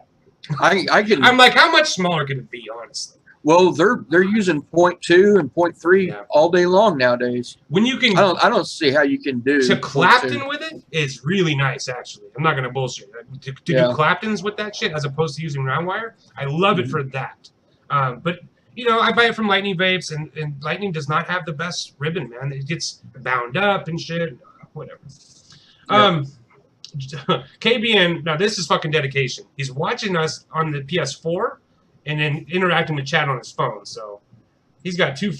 S3: I can.
S1: I'm like, how much smaller can it be, honestly?
S3: Well, they're using 0.2 and 0.3
S1: Yeah.
S3: all day long nowadays.
S1: When you can
S3: I don't see how you can do
S1: to
S3: 0.2.
S1: Clapton with it is really nice, actually. I'm not gonna bullshit. To do Claptons with that shit as opposed to using round wire, I love it for that. But you know, I buy it from Lightning Vapes, and Lightning does not have the best ribbon, man. It gets bound up and shit. Whatever. KBN, now this is fucking dedication. He's watching us on the PS4 and then interacting with chat on his phone. So he's got two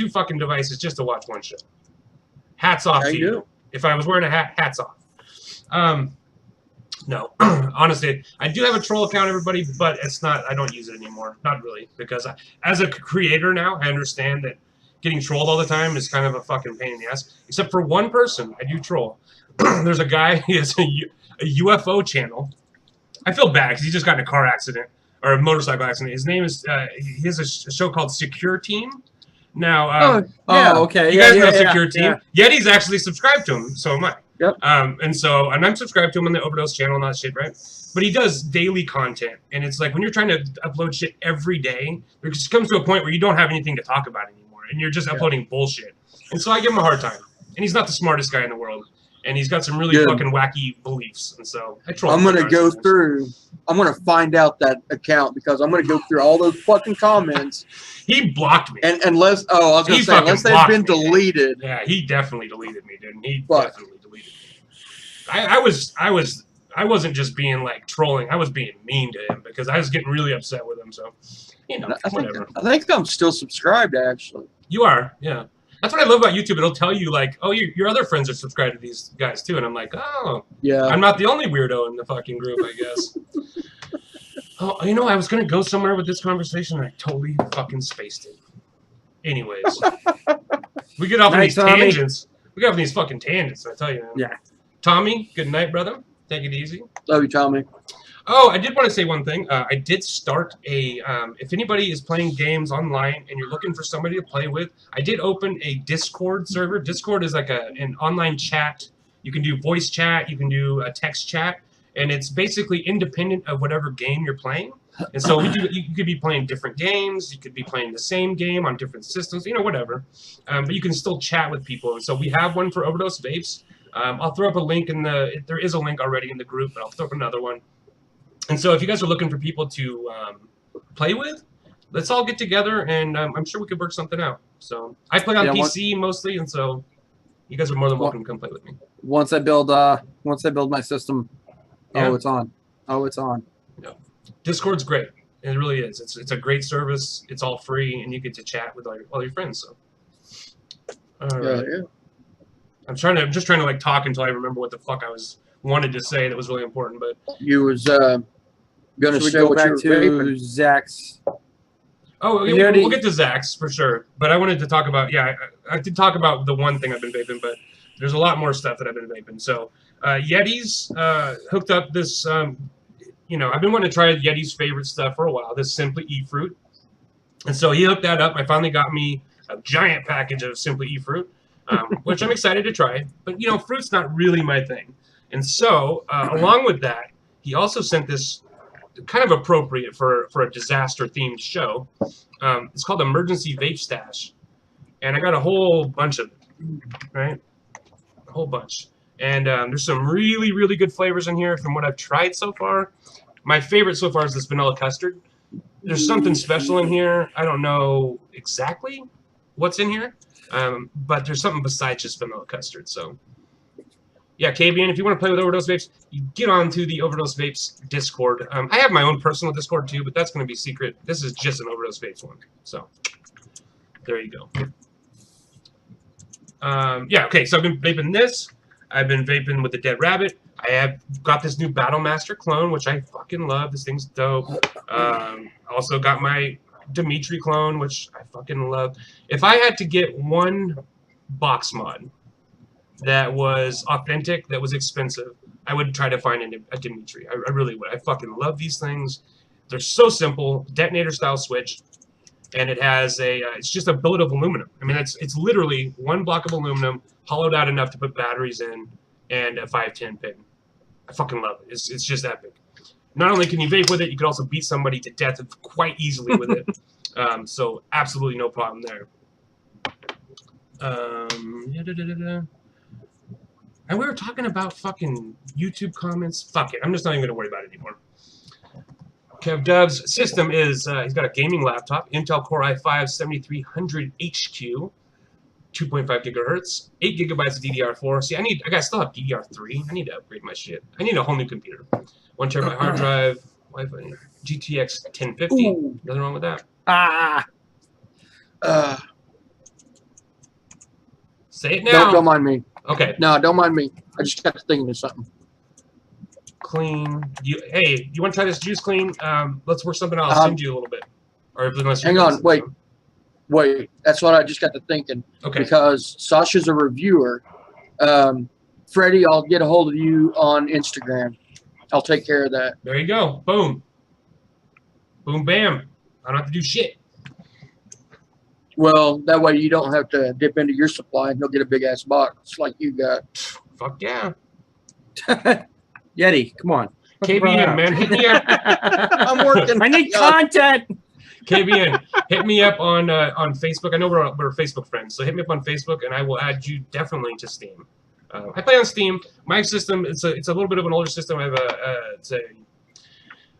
S1: fucking devices just to watch one show. Hats off to you. If I was wearing a hat, hats off. No, honestly, I do have a troll account, everybody, but it's not. I don't use it anymore. Not really, because as a creator now, I understand that getting trolled all the time is kind of a fucking pain in the ass. Except for one person, I do troll. There's a guy. He has a UFO channel. I feel bad because he just got in a car accident or a motorcycle accident. His name is. He has a show called Secure Team. Now,
S2: okay.
S1: You guys know Secure Team. Yeti's actually subscribed to him, so am I.
S3: Yep.
S1: And I'm subscribed to him on the OverDose channel and all that shit, right? But he does daily content, and it's like when you're trying to upload shit every day, there just comes to a point where you don't have anything to talk about anymore, and you're just uploading bullshit. And so I give him a hard time, and he's not the smartest guy in the world, and he's got some really fucking wacky beliefs, and so I troll.
S3: I'm gonna go through. I'm gonna find out that account because I'm gonna go through all those fucking comments.
S1: He blocked me.
S3: And unless I was gonna say unless they've been deleted.
S1: Yeah, he definitely deleted me, dude. He definitely deleted me. I wasn't just being like trolling. I was being mean to him because I was getting really upset with him. So, you know, whatever.
S3: I think I'm still subscribed actually.
S1: You are, yeah. That's what I love about YouTube. It'll tell you like, oh, your other friends are subscribed to these guys too, and I'm like, oh,
S3: yeah.
S1: I'm not the only weirdo in the fucking group, I guess. Oh, you know, I was gonna go somewhere with this conversation, and I totally fucking spaced it. Anyways, we get off on these tangents. We get off on these fucking tangents. I tell you, man.
S2: Yeah.
S1: Tommy, good night, brother. Take it easy.
S3: Love you, Tommy.
S1: Oh, I did want to say one thing. I did start a. If anybody is playing games online and you're looking for somebody to play with, I did open a Discord server. Discord is like an online chat. You can do voice chat. You can do a text chat. And it's basically independent of whatever game you're playing. And so you could be playing different games. You could be playing the same game on different systems, you know, whatever. But you can still chat with people. And so we have one for OverDose Vapes. I'll throw up a link there is a link already in the group, but I'll throw up another one. And so if you guys are looking for people to play with, let's all get together, and I'm sure we could work something out. So I play on PC mostly, and so you guys are more than welcome to come play with me.
S2: Once I build my system. Oh, it's on. Oh, it's on.
S1: No. Discord's great. It really is. It's a great service. It's all free, and you get to chat with all your friends. So, all right.
S3: Yeah.
S1: I'm just trying to like talk until I remember what the fuck I wanted to say that was really important. But
S3: you was gonna say what you were vaping.
S2: Zach's.
S1: Oh, we'll get to Zach's for sure. But I wanted to talk about I did talk about the one thing I've been vaping, but there's a lot more stuff that I've been vaping. So. Yeti's hooked up this, you know, I've been wanting to try Yeti's favorite stuff for a while, this Simply E-Fruit. And so he hooked that up. I finally got me a giant package of Simply E-Fruit, which I'm excited to try. But, you know, fruit's not really my thing. And so, along with that, he also sent this kind of appropriate for a disaster-themed show. It's called Emergency Vape Stash. And I got a whole bunch of it, right? A whole bunch. And there's some really, really good flavors in here from what I've tried so far. My favorite so far is this vanilla custard. There's something special in here. I don't know exactly what's in here, but there's something besides just vanilla custard. So, yeah, KBN, if you want to play with OverDose Vapes, you get onto the OverDose Vapes Discord. I have my own personal Discord too, but that's going to be secret. This is just an OverDose Vapes one. So, there you go. Yeah, okay, so I've been vaping this. I've been vaping with the Dead Rabbit. I have got this new Battle Master clone, which I fucking love. This thing's dope. Also got my Dimitri clone, which I fucking love. If I had to get one box mod that was authentic, that was expensive, I would try to find a Dimitri. I really would. I fucking love these things. They're so simple. Detonator style switch. And it has it's just a billet of aluminum. I mean, it's literally one block of aluminum, hollowed out enough to put batteries in, and a 510 pin. I fucking love it. It's just epic. not only can you vape with it, you can also beat somebody to death quite easily with it. So absolutely no problem there. And we were talking about fucking YouTube comments. Fuck it. I'm just not even going to worry about it anymore. Kev Dub's system is, he's got a gaming laptop, Intel Core i5-7300 HQ, 2.5 gigahertz, 8 gigabytes of DDR4. See, I still have DDR3. I need to upgrade my shit. I need a whole new computer. 1 terabyte hard drive, Wi-Fi, GTX 1050.
S2: Ooh.
S1: Nothing wrong with that. Say it now.
S3: Don't mind me.
S1: Okay.
S3: No, don't mind me. I just got to thinking of something.
S1: Clean. Hey, you want to try this juice clean? Let's work something out. I'll send you a little bit. Or unless
S3: hang on, wait. That's what I just got to thinking.
S1: Okay.
S3: Because Sasha's a reviewer. Freddie, I'll get a hold of you on Instagram. I'll take care of that.
S1: There you go. Boom. Boom, bam. I don't have to do shit.
S3: Well, that way you don't have to dip into your supply and you'll get a big ass box like you got.
S1: Fuck yeah.
S2: Yeti, come on.
S1: KBN, man, hit me up.
S3: I'm working.
S2: I need content.
S1: KBN, hit me up on Facebook. I know we're Facebook friends, so hit me up on Facebook, and I will add you definitely to Steam. I play on Steam. My system, it's a little bit of an older system. I have it's a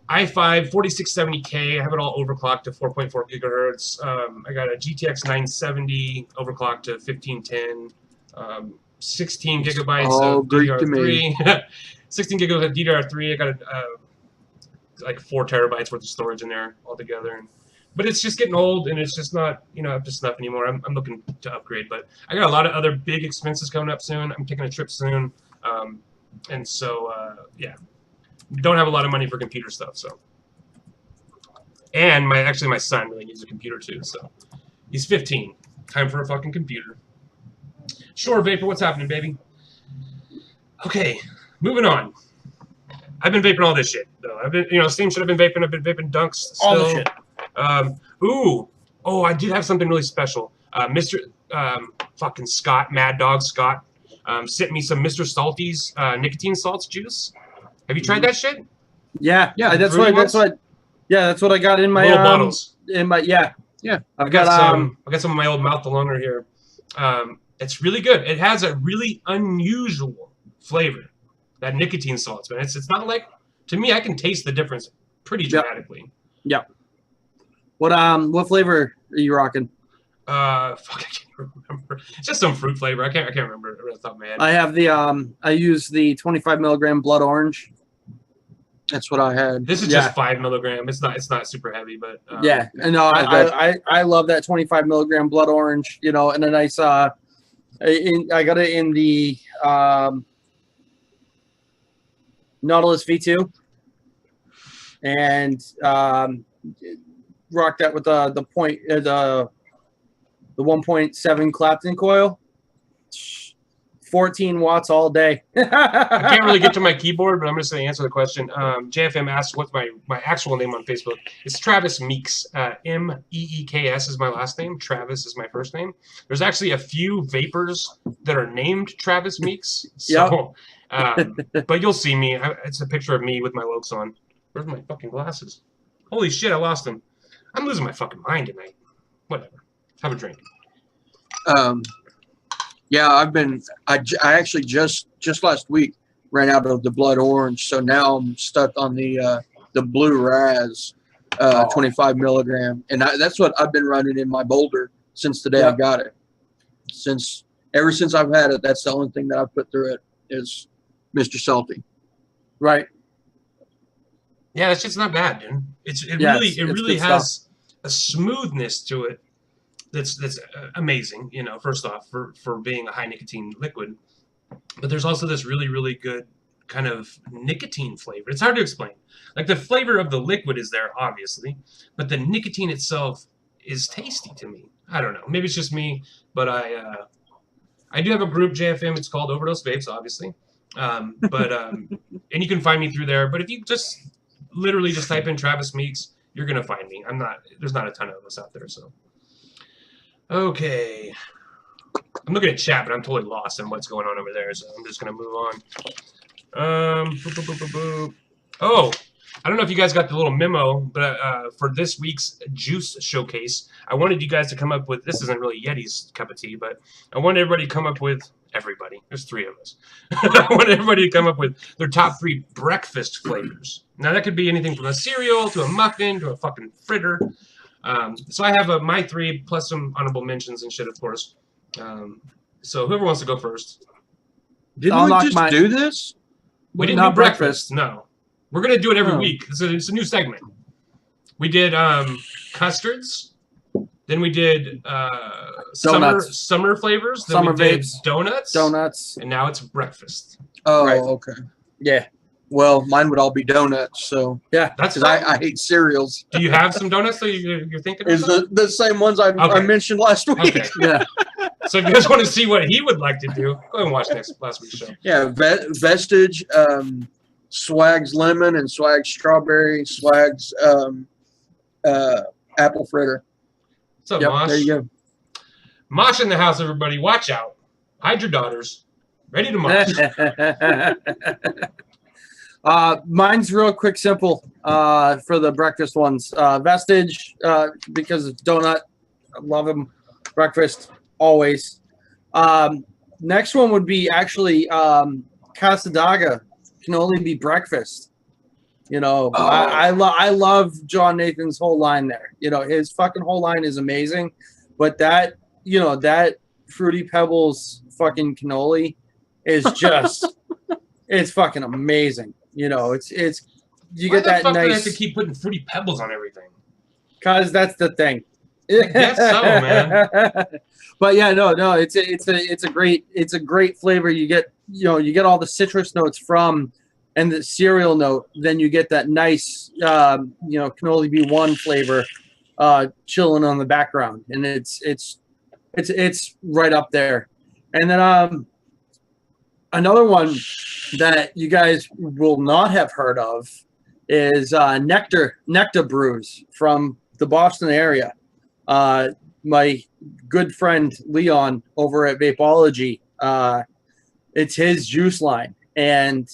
S1: i5 4670K. I have it all overclocked to 4.4 gigahertz. I got a GTX 970 overclocked to 1510. 16 gigabytes of DDR3. 16 gigabytes of DDR3. I got like 4 terabytes worth of storage in there altogether. But it's just getting old, and it's just not, up to snuff anymore. I'm looking to upgrade, but I got a lot of other big expenses coming up soon. I'm taking a trip soon, and so yeah, don't have a lot of money for computer stuff. So, and my son really needs a computer too. So, he's 15. Time for a fucking computer. Sure, Vapor, what's happening, baby? Okay, moving on. I've been vaping all this shit, though. I've been, Steam should have been vaping. I've been vaping dunks still.
S2: All the shit.
S1: Oh, I did have something really special. Mr. Fucking Scott, Mad Dog Scott, sent me some Mr. Salty's nicotine salts juice. Have you tried that shit?
S2: Yeah, that's what I got in my
S1: little bottles.
S2: Yeah.
S1: I've got some. I got some in my old mouth along here. It's really good. It has a really unusual flavor. That nicotine salts, man. It's not like, to me, I can taste the difference pretty dramatically.
S2: Yeah. What flavor are you rocking?
S1: Fuck, I can't remember. It's just some fruit flavor. I can't remember it off the top of my head.
S2: I have the I use the 25 milligram blood orange.
S3: That's what I had.
S1: This is just 5 milligram. It's not super heavy, but
S2: yeah. And no, I love that 25 milligram blood orange. And a nice I got it in the Nautilus V2, and rock that with the 1.7 Clapton coil. 14 watts all day.
S1: I can't really get to my keyboard, but I'm just going to answer the question. JFM asked what's my actual name on Facebook. It's Travis Meeks. M-E-E-K-S is my last name. Travis is my first name. There's actually a few vapors that are named Travis Meeks. So, but you'll see me. It's a picture of me with my Lokes on. Where's my fucking glasses? Holy shit, I lost them. I'm losing my fucking mind tonight. Whatever. Have a drink.
S3: Yeah, I actually just last week ran out of the blood orange, so now I'm stuck on the blue Raz 25 milligram, and that's what I've been running in my Boulder since the day I got it. Ever since I've had it, that's the only thing that I've put through it is Mr. Salty.
S2: Right.
S1: Yeah, that shit's not bad, dude. It really has a smoothness to it that's amazing. First off, for being a high nicotine liquid, but there's also this really, really good kind of nicotine flavor. It's hard to explain. Like, the flavor of the liquid is there, obviously, but the nicotine itself is tasty to me. I don't know. Maybe it's just me, but I do have a group, JFM. It's called OverDose Vapes, obviously. And you can find me through there. But if you just literally just type in Travis Meeks, you're gonna find me. There's not a ton of us out there, so. Okay. I'm looking at chat, but I'm totally lost in what's going on over there, so I'm just gonna move on. Oh, I don't know if you guys got the little memo, but for this week's juice showcase, I wanted you guys to come up with, this isn't really Yeti's cup of tea, but I wanted everybody to come up with, there's 3 of us. I wanted everybody to come up with their top 3 breakfast flavors. Now that could be anything from a cereal to a muffin to a fucking fritter. So I have my 3 plus some honorable mentions and shit, of course. So whoever wants to go first.
S3: Didn't we just do this?
S1: We didn't do breakfast. No. We're going to do it every week. It's a new segment. We did custards. Then we did summer flavors. Then
S2: Summer
S1: we did
S2: vapes.
S1: Donuts. And now it's breakfast.
S3: Oh,
S2: Right.
S3: okay.
S2: Yeah.
S3: Well, mine would all be donuts. So
S2: Yeah.
S1: That's
S3: because I hate cereals.
S1: Do you have some donuts that you're thinking
S3: Is
S1: of?
S3: the same ones I mentioned last week.
S1: Okay.
S2: Yeah.
S1: So if you guys want to see what he would like to do, go and watch last week's show.
S3: Yeah, Vestige, Swag's lemon, and Swag's strawberry, Swag's apple fritter.
S1: What's up,
S2: Yep,
S1: Mosh?
S2: there you go.
S1: Mosh in the house, everybody. Watch out. Hide your daughters. Ready to mosh.
S2: Mine's real quick, simple for the breakfast ones. Vestige, because it's donut. I love them. Breakfast, always. Next one would be actually Casadaga. Can only be breakfast. You know, I love John Nathan's whole line there. You know, his fucking whole line is amazing. But that, you know, that Fruity Pebbles fucking cannoli is just, it's fucking amazing. You know, it's you get that
S1: Why the fuck do they
S2: nice.
S1: have to keep putting Fruity Pebbles on everything?
S2: Cause that's the thing.
S1: I guess so, man.
S2: But yeah, no, it's a great flavor. You get all the citrus notes from, and the cereal note. Then you get that nice can only be one flavor, chilling on the background, and it's right up there. And then another one that you guys will not have heard of is Nectar Brews from the Boston area. My good friend Leon over at Vapology, it's his juice line, and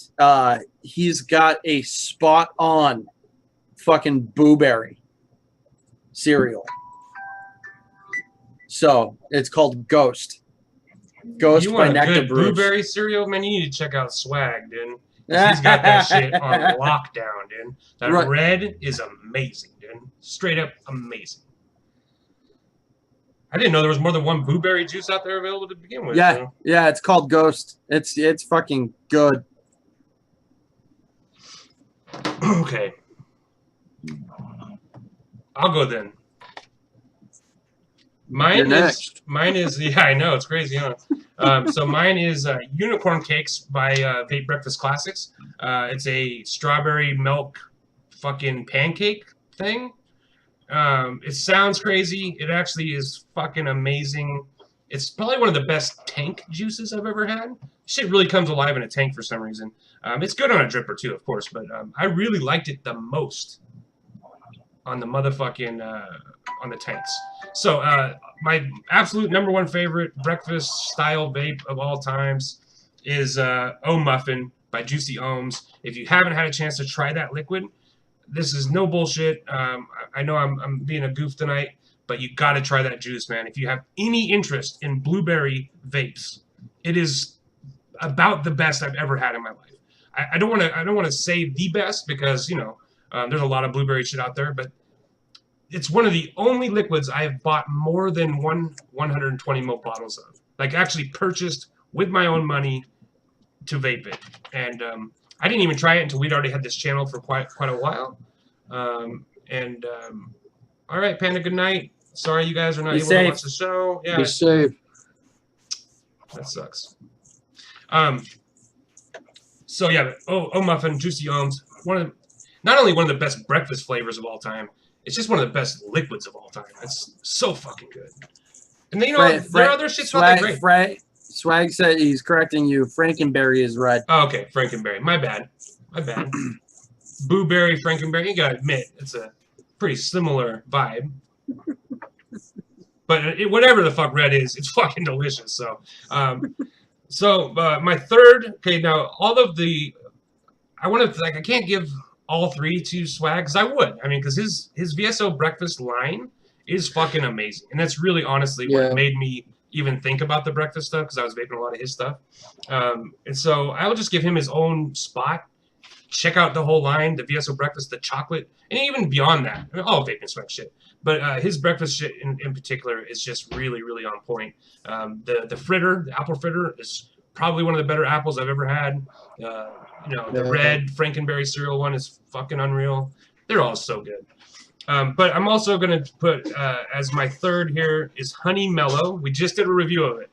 S2: he's got a spot on fucking blueberry cereal. So it's called Ghost
S1: You
S2: by
S1: want a
S2: Nectar
S1: good
S2: Brews.
S1: blueberry cereal? Man, you need to check out Swag, dude. 'Cause he's got that shit on lockdown, dude. That
S2: Right.
S1: red is amazing, dude. Straight up amazing. I didn't know there was more than one blueberry juice out there available to begin with.
S2: Yeah,
S1: So.
S2: yeah, it's called Ghost. It's fucking good.
S1: Okay. I'll go then.
S3: You're next.
S1: Mine is yeah, I know, it's crazy, huh? So mine is Unicorn Cakes by Vape Breakfast Classics. It's a strawberry milk fucking pancake thing. It sounds crazy. It actually is fucking amazing. It's probably one of the best tank juices I've ever had. Shit really comes alive in a tank for some reason. It's good on a dripper too, of course, but I really liked it the most on the motherfucking on the tanks. So my absolute #1 favorite breakfast style vape of all times is O Muffin by Juicy Ohms. If you haven't had a chance to try that liquid, this is no bullshit. I know I'm being a goof tonight, but you got to try that juice, man. If you have any interest in blueberry vapes, it is about the best I've ever had in my life. I don't want to say the best because there's a lot of blueberry shit out there, but it's one of the only liquids I have bought more than 120 ml bottles of. Like actually purchased with my own money to vape it, and I didn't even try it until we'd already had this channel for quite a while. All right, Panda, good night. Sorry you guys are not able to watch the show. Yeah,
S3: Be safe.
S1: that sucks. So yeah, O Muffin, Juicy Ohms, not only one of the best breakfast flavors of all time, it's just one of the best liquids of all time. It's so fucking good. And then there are other shits not that great.
S2: Swag said he's correcting you. Frankenberry is red.
S1: Oh, okay, Frankenberry. My bad. Blueberry, Frankenberry. You gotta admit, it's a pretty similar vibe. But whatever the fuck red is, it's fucking delicious. So, my third. Okay, now all of the, I can't give all three to swag, because I would. I mean, because his VSO breakfast line is fucking amazing, and that's really honestly what made me even think about the breakfast stuff, because I was vaping a lot of his stuff. And so I will just give him his own spot. Check out the whole line, the VSO breakfast, the chocolate, and even beyond that. I mean, all vaping swag shit. But his breakfast shit in particular is just really, really on point. The fritter, the apple fritter, is probably one of the better apples I've ever had. You know, the red Frankenberry cereal one is fucking unreal. They're all so good. But I'm also going to put, as my third here, is Honey Mellow. We just did a review of it.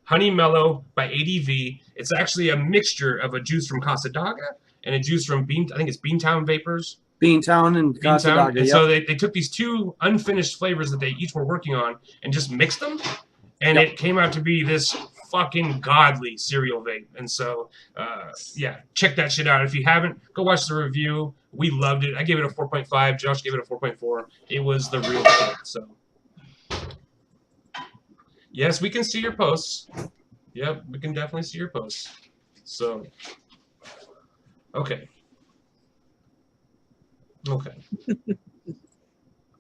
S1: Honey Mellow by ADV. It's actually a mixture of a juice from Casadaga and a juice from I think it's Beantown Vapors.
S2: Beantown and Casadaga,
S1: and so they took these two unfinished flavors that they each were working on and just mixed them. And it came out to be this fucking godly cereal vape. And so, yeah, check that shit out. If you haven't, go watch the review. We loved it. I gave it a 4.5. Josh gave it a 4.4. It was the real shit. So, yes, we can see your posts. Yep, we can definitely see your posts. So, okay. Okay.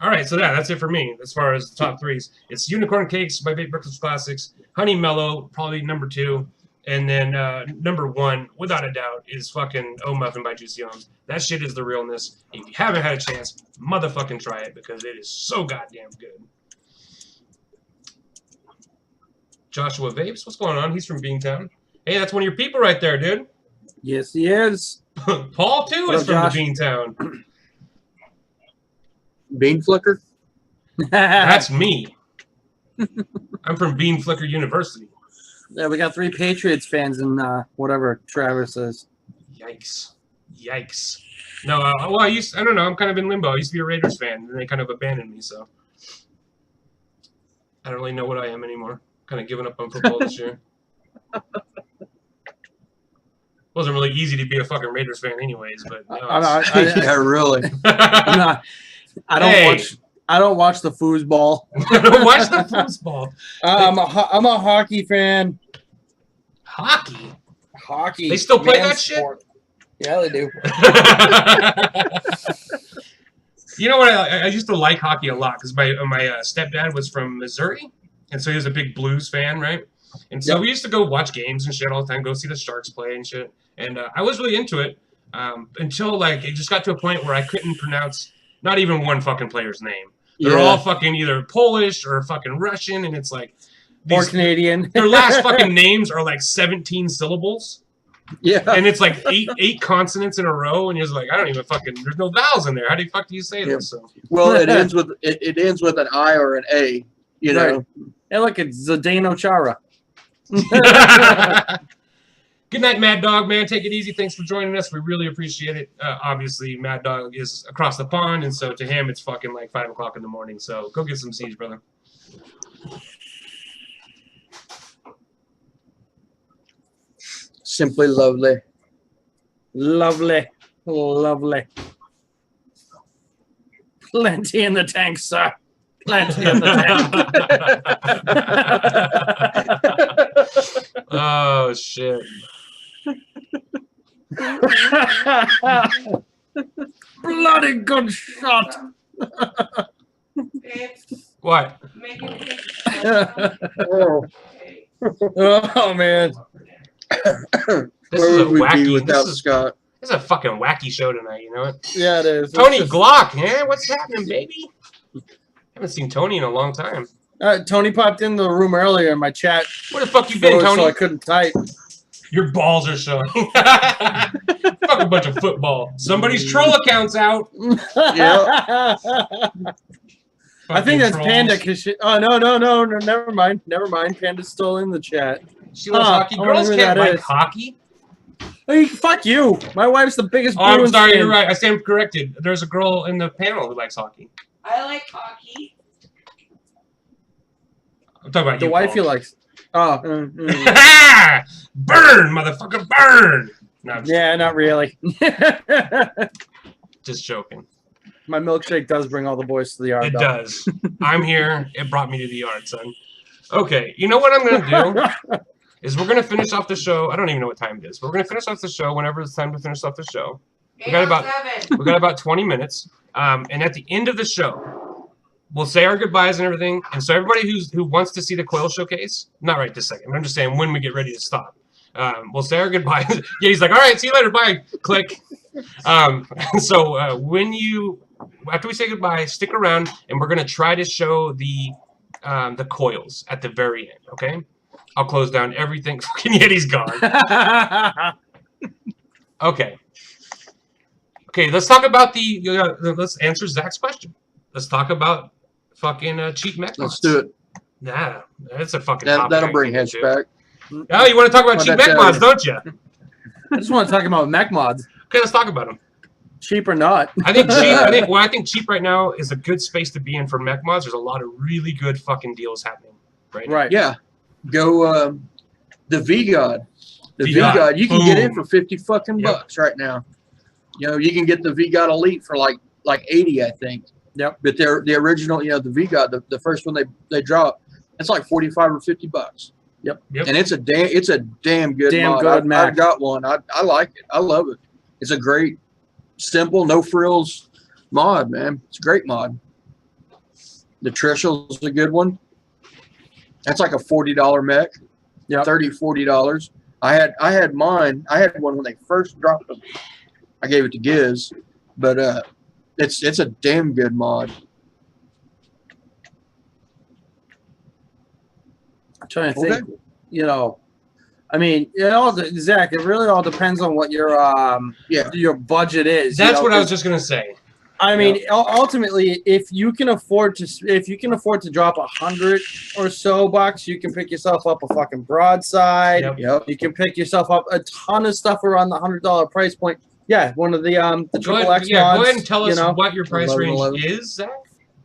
S1: All right, so that's it for me as far as the top threes. It's Unicorn Cakes by Vape Breakfast Classics, Honey Mellow, probably number 2, and then number 1, without a doubt, is fucking O Muffin by Juicy Ohms. That shit is the realness. If you haven't had a chance, motherfucking try it, because it is so goddamn good. Joshua Vapes, what's going on? He's from Beantown. Hey, that's one of your people right there, dude.
S2: Yes, he is.
S1: Paul, too, is from Beantown.
S3: Bean Flicker?
S1: That's me. I'm from Bean Flicker University.
S2: Yeah, we got 3 Patriots fans and whatever Travis is.
S1: Yikes. Yikes. No, well, I don't know. I'm kind of in limbo. I used to be a Raiders fan, and they kind of abandoned me, so I don't really know what I am anymore. Kind of giving up on football this year. Wasn't really easy to be a fucking Raiders fan anyways, but no,
S3: yeah, really.
S2: I don't watch the foosball.
S1: I don't watch the foosball.
S2: I'm a hockey fan.
S1: Hockey?
S2: Hockey.
S1: They still play that sport.
S2: Shit? Yeah, they do.
S1: You know what? I used to like hockey a lot because my stepdad was from Missouri, and so he was a big Blues fan, right? And so we used to go watch games and shit all the time, go see the Sharks play and shit. And I was really into it until, like, it just got to a point where I couldn't pronounce not even one fucking player's name. They're all fucking either Polish or fucking Russian, and it's like...
S2: or Canadian.
S1: Their last fucking names are like 17 syllables.
S3: Yeah.
S1: And it's like eight consonants in a row, and you're just like, I don't even fucking... There's no vowels in there. How the fuck do you say this? So.
S3: Well, it ends with an I or an A, you know.
S2: Hey, look, it's Zdeno Chara.
S1: Good night, Mad Dog, man. Take it easy. Thanks for joining us. We really appreciate it. Obviously, Mad Dog is across the pond, and so to him, it's fucking like 5 o'clock in the morning. So go get some Siege, brother.
S3: Simply lovely.
S2: Lovely. Lovely. Plenty in the tank, sir. Plenty in the tank.
S1: Oh, shit.
S2: Bloody good shot.
S1: What?
S2: Oh man.
S1: This is a wacky.
S3: Without Scott.
S1: This is a fucking wacky show tonight, you know what?
S2: Yeah, it is.
S1: Tony Glock, man. What's happening, baby? Haven't seen Tony in a long time.
S2: Tony popped in the room earlier in my chat.
S1: Where the fuck you been, Tony?
S2: So I couldn't type.
S1: Your balls are showing. Fuck a bunch of football. Somebody's troll account's out.
S3: Yeah.
S2: I think that's trolls. Panda. Cause no, never mind. Panda's still in the chat.
S1: She loves hockey. Girls can't like hockey.
S2: Hey, fuck you. My wife's the biggest.
S1: Oh, I'm sorry. You're right. I stand corrected. There's a girl in the panel who likes hockey.
S4: I like hockey.
S1: I'm talking about
S2: the
S1: you,
S2: wife
S1: Paul.
S2: you likes. Oh.
S1: Burn, motherfucker, burn! No,
S2: yeah, not really.
S1: Just joking.
S2: My milkshake does bring all the boys to the yard.
S1: It does. I'm here. It brought me to the yard, son. Okay, you know what I'm going to do? Is we're going to finish off the show. I don't even know what time it is, but we're going to finish off the show whenever it's time to finish off the show. We got about
S4: 807.
S1: 20 minutes. And at the end of the show, we'll say our goodbyes and everything. And so everybody who wants to see the coil showcase, not right this second, I'm just saying when we get ready to stop, we'll say our goodbyes. Yeah, he's like, all right, see you later, bye, click. So after we say goodbye, stick around, and we're gonna try to show the coils at the very end. Okay, I'll close down everything. Fucking Yeti's gone. Okay. Okay, let's talk about let's answer Zach's question. Let's talk about fucking cheap mech mods.
S3: Let's do it.
S1: Nah, that's a fucking topic.
S3: That'll bring heads back.
S1: Oh, you want to talk about cheap mech mods, don't you?
S2: I just want to talk about mech mods.
S1: Okay, let's talk about them.
S2: Cheap or not?
S1: I think cheap. I think cheap right now is a good space to be in for mech mods. There's a lot of really good fucking deals happening right now.
S2: Right.
S3: Yeah. Go the V-God. The V-God. You can get in for 50 fucking bucks right now. You know, you can get the V-God Elite for like 80, I think.
S2: Yep.
S3: But they're the original, you know, the V-God, the first one they dropped, it's like 45 or 50 bucks.
S2: Yep.
S3: And it's a damn good mod. I've got one. I like it. I love it. It's a great, simple, no frills mod, man. It's a great mod. The Trishel's a good one. That's like a $40 mech.
S2: Yeah.
S3: $30-$40. I had mine. I had one when they first dropped them. I gave it to Giz, but it's a damn good mod.
S2: I'm trying to think. You know, I mean, Zach, it really all depends on what your budget is.
S1: That's what I was just gonna say.
S2: I mean, ultimately, if you can afford to drop $100 or so bucks, you can pick yourself up a fucking broadside.
S3: Yep.
S2: You can pick yourself up a ton of stuff around the $100 price point. Yeah, one of the triple X mods.
S1: Yeah, go ahead and tell us what your price range is, Zach,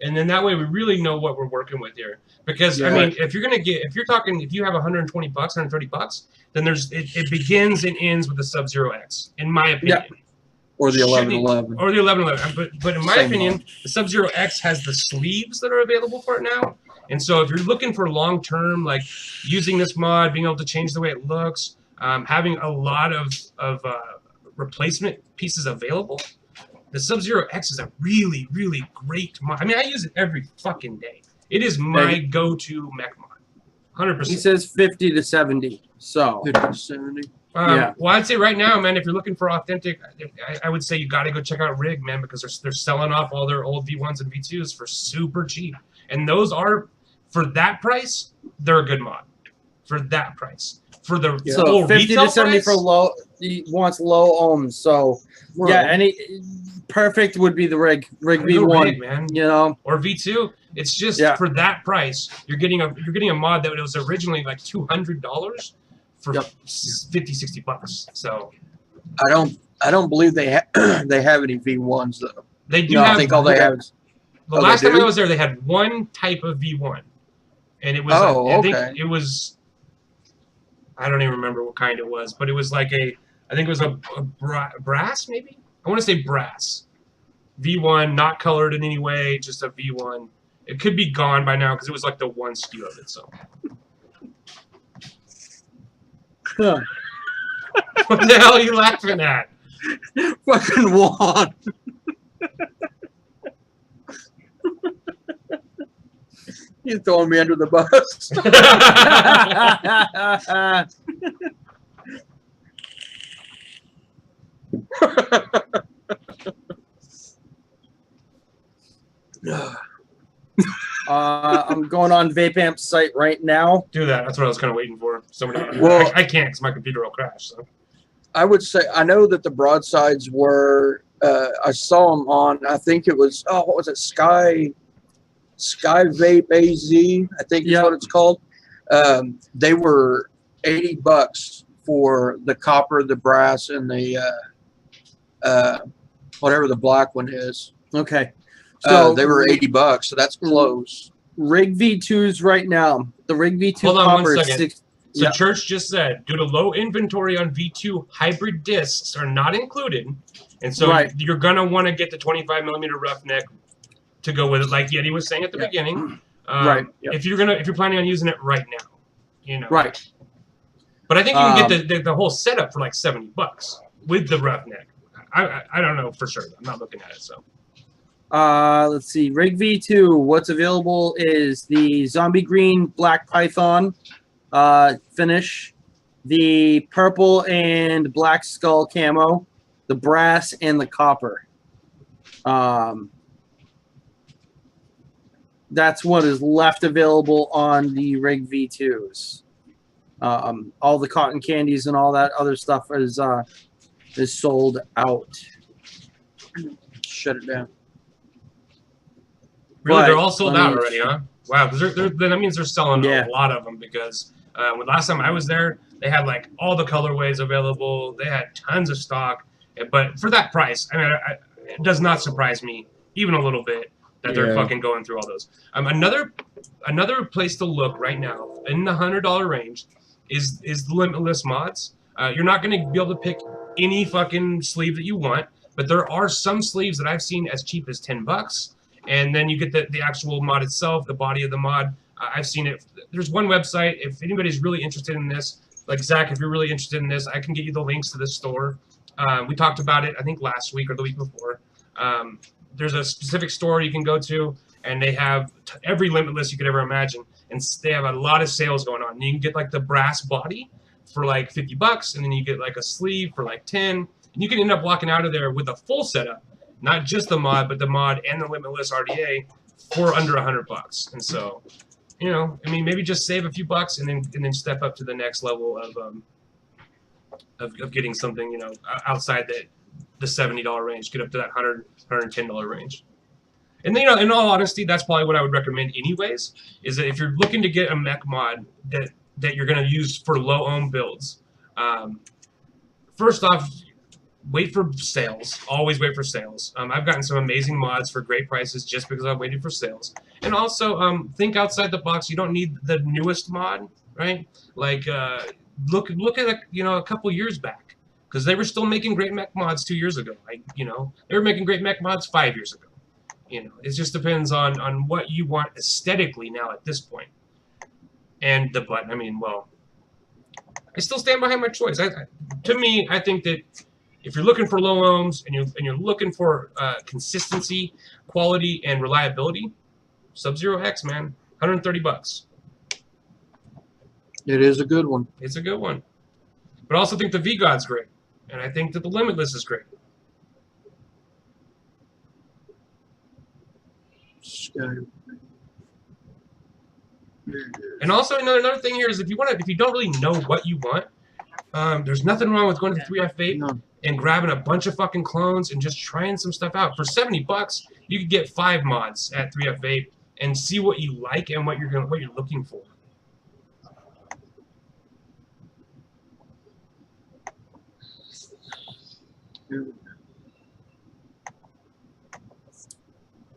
S1: and then that way we really know what we're working with here. Because I mean, if you have 120 bucks, 130 bucks, then it begins and ends with the Sub-Zero X, in my opinion.
S3: Yeah. Or the 1111.
S1: Or the 1111. But in my opinion, the Sub-Zero X has the sleeves that are available for it now. And so if you're looking for long-term, like using this mod, being able to change the way it looks, having a lot of replacement pieces available, the Sub-Zero X is a really, really great mod. I mean, I use it every fucking day. It is my go-to mech mod. 100%.
S2: He says 50 to 70. So
S3: 50 to 70.
S1: Well, I'd say right now, man, if you're looking for authentic, I would say you got to go check out Rig, man, because they're selling off all their old V1s and V2s for super cheap. And those are, for that price, they're a good mod. For that price. For the
S2: so 50 to 70 price, for low, he wants low ohms. So, any perfect would be the Rig V1,
S1: Rig, man.
S2: You know,
S1: or V2. It's just for that price, you're getting a mod that was originally like $200 for 50, 60 bucks. So
S3: I don't believe they have any V1s though.
S1: They do have.
S3: I think all they have is
S1: the last time I was there, they had one type of V1, and it was I think it was, I don't even remember what kind it was, but it was like I think it was a brass, maybe. I want to say brass V1, not colored in any way, just a V1. It could be gone by now because it was like the one SKU of it. So. What the hell are you laughing at?
S3: Fucking Juan. You're throwing me under the bus.
S2: I'm going on Vape site right now.
S1: Do that. That's what I was kind of waiting for. Somebody.
S3: Well,
S1: I can't because my computer will crash. So.
S3: I would say I know that the broadsides were. I saw them on. I think it was. Oh, what was it? Sky Vape AZ. I think is what it's called. They were $80 for the copper, the brass, and the whatever the black one is.
S2: Okay. So
S3: they were $80, so that's close.
S2: Rig V2s right now. The Rig V2
S1: Hold on
S2: copper
S1: 1 second.
S2: is
S1: So Church just said, due to low inventory on V2, hybrid discs are not included, and so you're gonna want to get the 25mm roughneck to go with it, like Yeti was saying at the beginning. If you're planning on using it right now, you know.
S2: Right.
S1: But I think you can get the whole setup for like $70 with the roughneck. I don't know for sure. I'm not looking at it. So
S2: Let's see. Rig V2. What's available is the zombie green black python finish, the purple and black skull camo, the brass, and the copper. That's what is left available on the Rig V2s. All the cotton candies and all that other stuff is sold out.
S3: Shut it down.
S1: really,
S2: But,
S1: they're all sold
S2: I
S1: out
S2: mean,
S1: already, huh? Wow, because that means they're selling
S2: Yeah.
S1: a lot of them. Because when last time I was there, they had like all the colorways available. They had tons of stock, but for that price, I mean, it does not surprise me even a little bit that they're
S3: Yeah.
S1: fucking going through all those. Another place to look right now in the $100 range is the Limitless mods. You're not going to be able to pick any fucking sleeve that you want, but there are some sleeves that I've seen as cheap as $10, and then you get the actual mod itself, the body of the mod. I've seen it. There's one website. If anybody's really interested in this, like Zach, if you're really interested in this, I can get you the links to this store. We talked about it, I think, last week or the week before. There's a specific store you can go to, and they have every Limitless you could ever imagine, and they have a lot of sales going on. And you can get like the brass body for like $50, and then you get like a sleeve for like 10, and you can end up walking out of there with a full setup, not just the mod, but the mod and the Limitless RDA for under $100. And so, you know, I mean, maybe just save a few bucks and then step up to the next level of getting something, you know, outside the $70 range, get up to that $110 range. And then, you know, in all honesty, that's probably what I would recommend anyways, is that if you're looking to get a mech mod that you're going to use for low ohm builds, first off, wait for sales. Always wait for sales. I've gotten some amazing mods for great prices just because I've waited for sales. And also, think outside the box. You don't need the newest mod, right? Like, look at a couple years back, because they were still making great mech mods 2 years ago. Like, you know, they were making great mech mods 5 years ago. You know, it just depends on what you want aesthetically now at this point. And the button, I mean, well, I still stand behind my choice. To me, I think that if you're looking for low ohms and you're looking for consistency, quality, and reliability, Sub-Zero X, man, $130.
S3: It is a good one.
S1: It's a good one. But I also think the V-God's great, and I think that the Limitless is great. And also another thing here is if you don't really know what you want, there's nothing wrong with going to 3F Vape and grabbing a bunch of fucking clones and just trying some stuff out. For $70, you could get 5 mods at 3F Vape and see what you like and what you're looking for.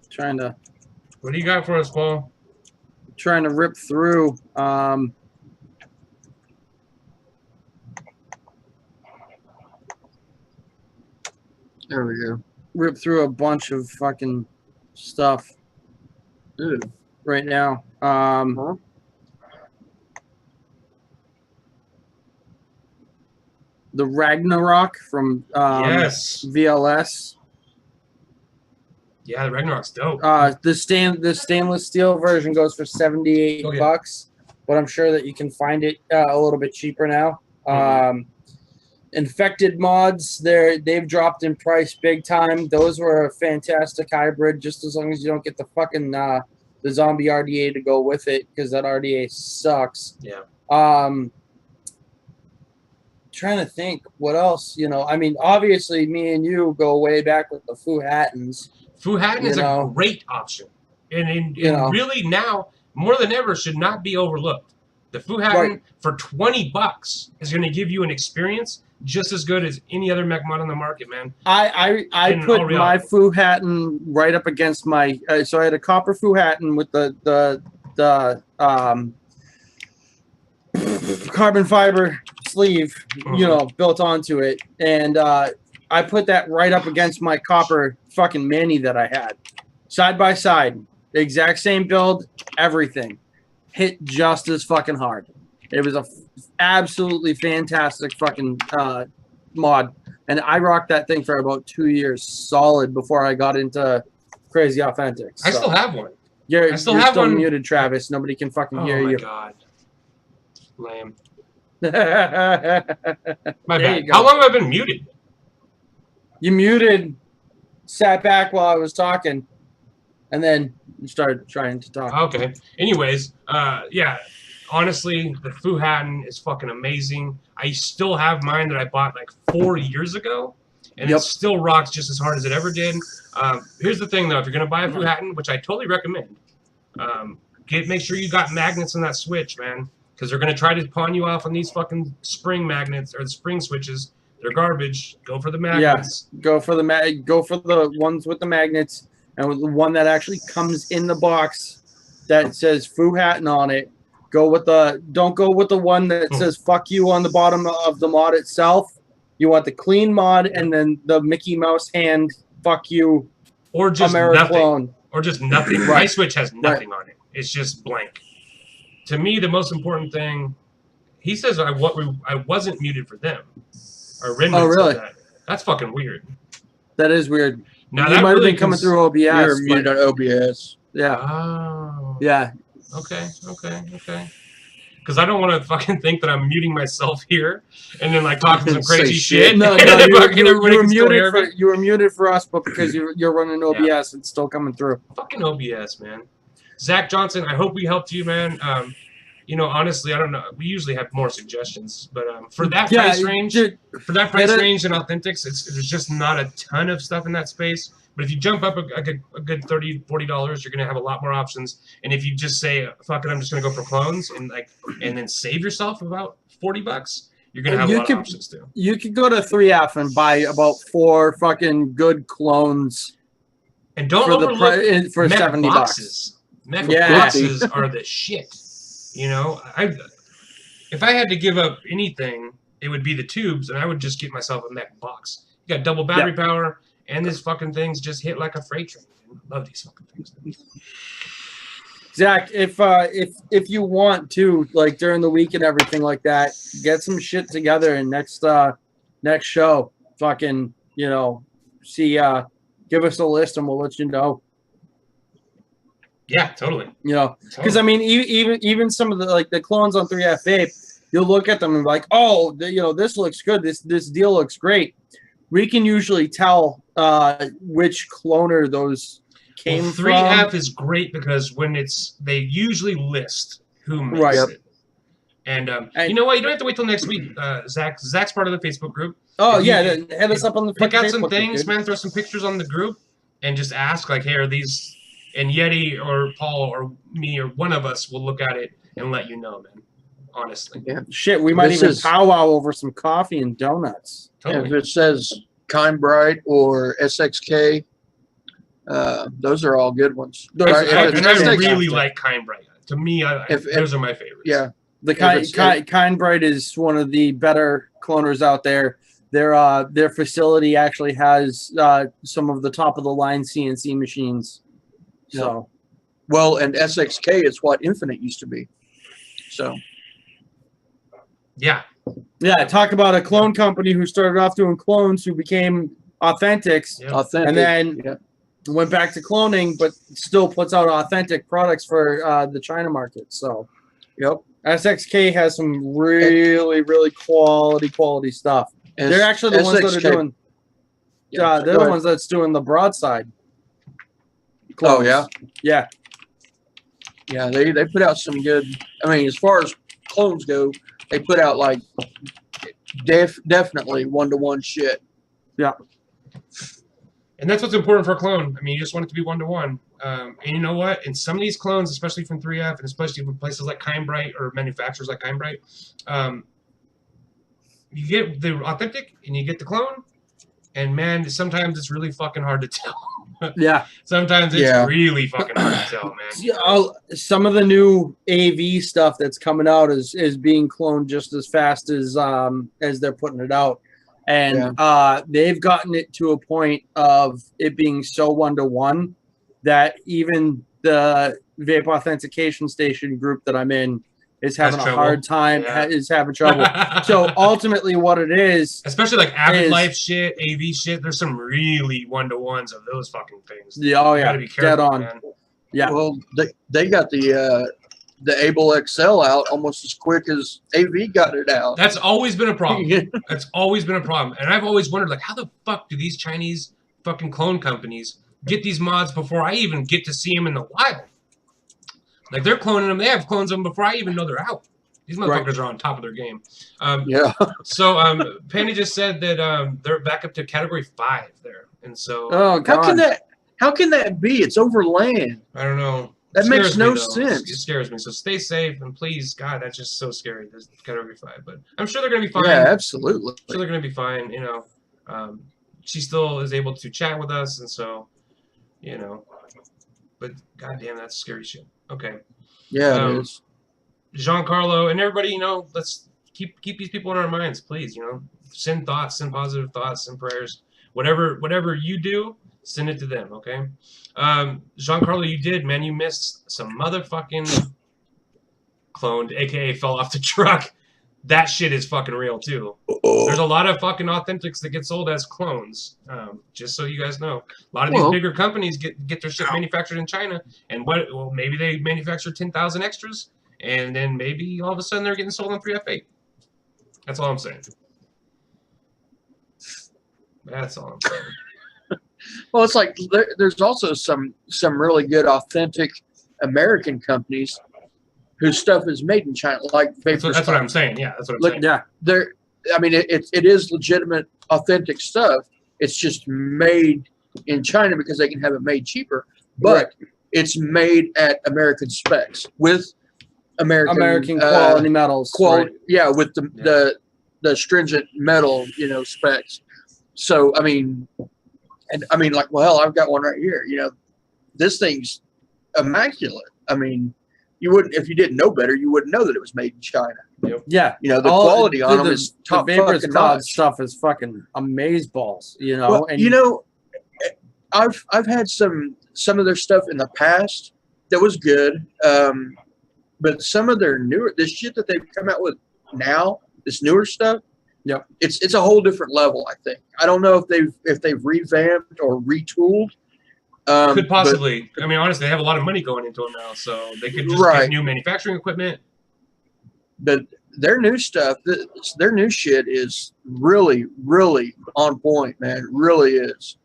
S2: Trying to.
S1: What do you got for us, Paul?
S2: Trying to rip through.
S3: There we go.
S2: Rip through a bunch of fucking stuff right now. The Ragnarok from
S1: Yes.
S2: VLS.
S1: Yeah, the Ragnarok's dope.
S2: The stainless steel version goes for $78, but I'm sure that you can find it a little bit cheaper now. Infected mods, they've dropped in price big time. Those were a fantastic hybrid, just as long as you don't get the fucking the zombie RDA to go with it, because that RDA sucks.
S1: Yeah.
S2: Trying to think what else, you know. I mean, obviously, me and you go way back with the Fu Hattons.
S1: Fu Hatton is a great option, and really now more than ever should not be overlooked. The Fu Hatton for $20 is going to give you an experience just as good as any other mech mod on the market, man.
S2: I put my Fu Hatton right up against my. So I had a copper Fu Hatton with the carbon fiber sleeve, you know, built onto it, and I put that right up against my copper fucking Manny that I had, side by side, the exact same build, everything, hit just as fucking hard. It was a absolutely fantastic fucking mod, and I rocked that thing for about 2 years solid before I got into Crazy Authentics.
S1: I still have one.
S2: You're
S1: I still have
S2: still
S1: one.
S2: muted, Travis. Nobody can fucking hear you.
S1: Oh my god. Lame.
S2: My
S1: My bad. How long have I been muted?
S2: You muted, sat back while I was talking, and then you started trying to talk.
S1: Okay. Anyways, yeah. Honestly, the Fuhattan is fucking amazing. I still have mine that I bought like 4 years ago, and it still rocks just as hard as it ever did. Here's the thing, though. If you're gonna buy a Fuhattan, which I totally recommend, make sure you got magnets on that switch, man, because they're gonna try to pawn you off on these fucking spring magnets or the spring switches. They're garbage. Go for the magnets.
S2: Yeah, go for the ones with the magnets, and with the one that actually comes in the box that says Fuhattan on it. Don't go with the one that says "fuck you" on the bottom of the mod itself. You want the clean mod, and then the Mickey Mouse hand "fuck you"
S1: or just nothing, or just nothing.
S2: Right.
S1: My switch has nothing on it. It's just blank. To me, the most important thing, he says I wasn't muted for them. Or
S2: Oh, really?
S1: That's fucking weird.
S2: That is weird.
S1: Now,
S2: you might have been coming through OBS.
S3: You're muted on OBS.
S2: Yeah.
S1: Oh.
S2: Yeah.
S1: Okay. Because I don't want to fucking think that I'm muting myself here and then like talking some crazy shit.
S2: No, you were muted for us, but because you're running OBS, it's still coming through.
S1: Fucking OBS, man. Zach Johnson, I hope we helped you, man. You know, honestly, I don't know. We usually have more suggestions, but for that price range, range in Authentics, there's just not a ton of stuff in that space. But if you jump up a good $30, $40, you're gonna have a lot more options. And if you just say, "Fuck it, I'm just gonna go for clones," and then save yourself about $40, you're gonna have a lot of options too. You could
S2: go to 3F and buy about 4 fucking good clones.
S1: And don't overlook for $70. Mech boxes are the shit. You know, if I had to give up anything, it would be the tubes, and I would just get myself a mech box. You got double battery power, and these fucking things just hit like a freight train. I love these fucking things.
S2: Zach, if you want to, like during the week and everything like that, get some shit together, and next show, fucking, you know, give us a list, and we'll let you know.
S1: Yeah, totally.
S2: You know, because I mean, even some of the clones on 3F Vape, you'll look at them and be like, oh, you know, this looks good. This deal looks great. We can usually tell which cloner those came from.
S1: 3F is great because they usually list who makes it. And you know what? You don't have to wait till next week. Zach's part of the Facebook group.
S2: Oh, hit us up on the
S1: pick out
S2: Facebook
S1: some things,
S2: group,
S1: man. Throw some pictures on the group and just ask, like, hey, are these... And Yeti or Paul or me or one of us will look at it and let you know, man. Honestly.
S2: Yeah. Shit, we might even powwow over some coffee and donuts.
S3: Totally. If it says Kindbright or SXK, those are all good ones.
S1: I really like Kindbright. To me, those are my favorites.
S3: Yeah.
S2: The Kindbright is one of the better cloners out there. Their facility actually has some of the top of the line CNC machines. So,
S3: well, and SXK is what Infinite used to be. So,
S1: yeah,
S2: talk about a clone company who started off doing clones, who became Authentics, and then went back to cloning, but still puts out authentic products for the China market. So, SXK has some really quality stuff. They're actually the ones that are doing. They're the ones that's doing the broadside. Clones.
S3: Oh yeah. They put out some good. I mean, as far as clones go, they put out like definitely 1-to-1 shit.
S2: Yeah.
S1: And that's what's important for a clone. I mean, you just want it to be 1-to-1. And you know what? In some of these clones, especially from 3F, and especially from places like Kindbright or manufacturers like Kindbright, you get the authentic and you get the clone. And man, sometimes it's really fucking hard to tell. Sometimes it's really fucking hard to tell, man.
S2: Some of the new AV stuff that's coming out is being cloned just as fast as they're putting it out, and they've gotten it to a point of it being so 1-to-1 that even the vape authentication station group that I'm in is having
S1: Has
S2: a hard time, is having trouble. So ultimately, what it is,
S1: especially like Avid Life shit, AV shit, there's some really one-to-ones of those fucking things.
S2: Yeah, oh
S1: You
S2: yeah,
S1: gotta be careful,
S2: dead on.
S1: man.
S2: Yeah.
S3: Well, they got the Able XL out almost as quick as AV got it out.
S1: That's always been a problem. That's always been a problem. And I've always wondered, like, how the fuck do these Chinese fucking clone companies get these mods before I even get to see them in the wild? Like, they're cloning them. They have clones of them before I even know they're out. These motherfuckers are on top of their game.
S3: Yeah.
S1: So, Penny just said that they're back up to category 5 there. And so...
S2: Oh, God.
S3: How can that be? It's over land.
S1: I don't know.
S3: That makes no sense.
S1: It scares me. So stay safe, and please, God, that's just so scary. There's category 5, but I'm sure they're gonna be fine.
S3: Yeah, absolutely.
S1: I'm sure they're gonna be fine. You know, she still is able to chat with us, and so, you know, but goddamn, that's scary shit. Okay.
S3: Yeah, it is.
S1: Giancarlo and everybody, you know, let's keep these people in our minds, please. You know, send thoughts, send positive thoughts, send prayers, whatever you do. Send it to them, okay? Giancarlo, you did, man. You missed some motherfucking cloned, a.k.a. fell off the truck. That shit is fucking real, too. There's a lot of fucking authentics that get sold as clones, just so you guys know. A lot of these bigger companies get their shit manufactured in China, and well, maybe they manufacture 10,000 extras, and then maybe all of a sudden they're getting sold on 3F8. That's all I'm saying. That's all I'm saying.
S3: Well, it's like there's also some really good authentic American companies whose stuff is made in China, like Vapes.
S1: That's what I'm saying. Yeah, that's what I'm saying.
S3: Yeah, I mean, it is legitimate, authentic stuff. It's just made in China because they can have it made cheaper, but it's made at American specs with American
S2: quality metals.
S3: Yeah, with the stringent metal, you know, specs. So I mean. And I mean, like, well, hell, I've got one right here. You know, this thing's immaculate. I mean, you wouldn't, if you didn't know better, you wouldn't know that it was made in China.
S1: Yep.
S2: Yeah.
S3: You know, the quality on them is top
S2: fucking
S3: notch.
S2: Stuff is fucking amazeballs, you know.
S3: Well,
S2: and
S3: you know, I've had some of their stuff in the past that was good, but some of their this shit that they've come out with now, this newer stuff.
S2: Yep.
S3: It's a whole different level, I think. I don't know if they've revamped or retooled.
S1: Could possibly. I mean, honestly, they have a lot of money going into them now, so they could just get new manufacturing equipment.
S3: But their new stuff, their new shit is really, really on point, man. It really is.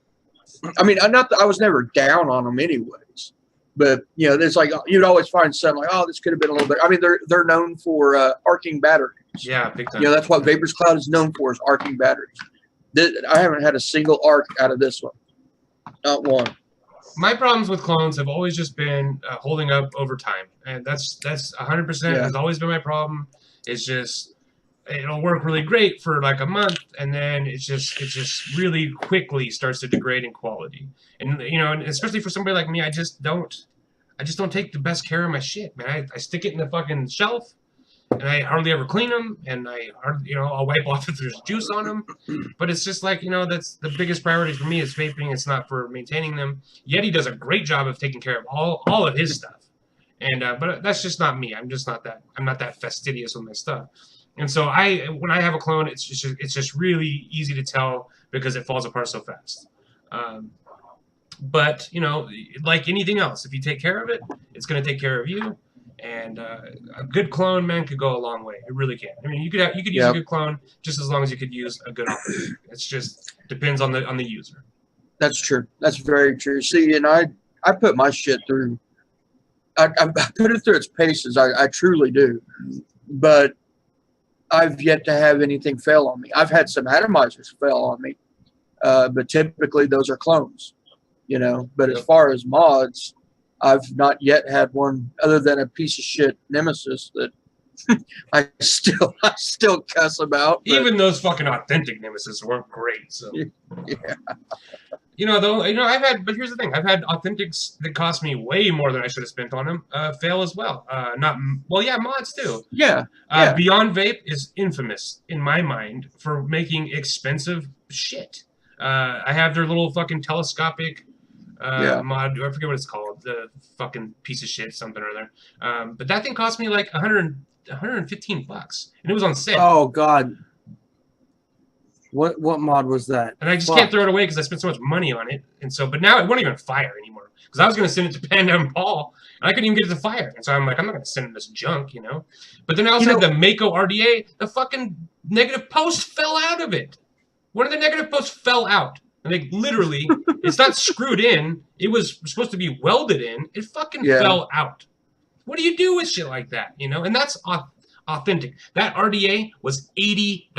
S3: I mean, I was never down on them anyways. But, you know, there's like, you'd always find something like, oh, this could have been a little bit. I mean, they're known for arcing batteries.
S1: Yeah, big time.
S3: You know, that's what Vapors Cloud is known for, is arcing batteries. I haven't had a single arc out of this one. Not one.
S1: My problems with clones have always just been holding up over time. And that's 100% has always been my problem. It's just, it'll work really great for like a month, and then it just really quickly starts to degrade in quality. And you know, and especially for somebody like me, I just don't take the best care of my shit, man. I stick it in the fucking shelf, and I hardly ever clean them, and I'll wipe off if there's juice on them. But it's just like, you know, that's the biggest priority for me is vaping. It's not for maintaining them. Yeti does a great job of taking care of all of his stuff, and but that's just not me. I'm not that fastidious with my stuff. And so when I have a clone, it's just really easy to tell because it falls apart so fast. But you know, like anything else, if you take care of it, it's going to take care of you. And a good clone, man, could go a long way. It really can. I mean, you could use a good clone just as long as you could use a good operator. It's just depends on the user.
S3: That's true. That's very true. See, and I put my shit through. I put it through its paces. I truly do. But I've yet to have anything fail on me. I've had some atomizers fail on me, but typically those are clones, you know. But as far as mods, I've not yet had one other than a piece of shit Nemesis that I still cuss about. But
S1: even those fucking authentic Nemesis weren't great. So
S3: yeah.
S1: You know, but here's the thing. I've had authentics that cost me way more than I should have spent on them fail as well. Mods too.
S3: Yeah.
S1: Beyond Vape is infamous in my mind for making expensive shit. I have their little fucking telescopic mod. I forget what it's called. The fucking piece of shit, something or other. But that thing cost me like $115, and it was on sale.
S2: Oh God. What mod was that?
S1: And I just can't throw it away because I spent so much money on it. And so, but now it won't even fire anymore. Because I was going to send it to Panda and Paul, and I couldn't even get it to fire. And so I'm like, I'm not going to send him this junk, you know? But then I also had the Mako RDA. The fucking negative post fell out of it. One of the negative posts fell out. And they literally, it's not screwed in. It was supposed to be welded in. It fucking fell out. What do you do with shit like that, you know? And that's authentic. That RDA was $80.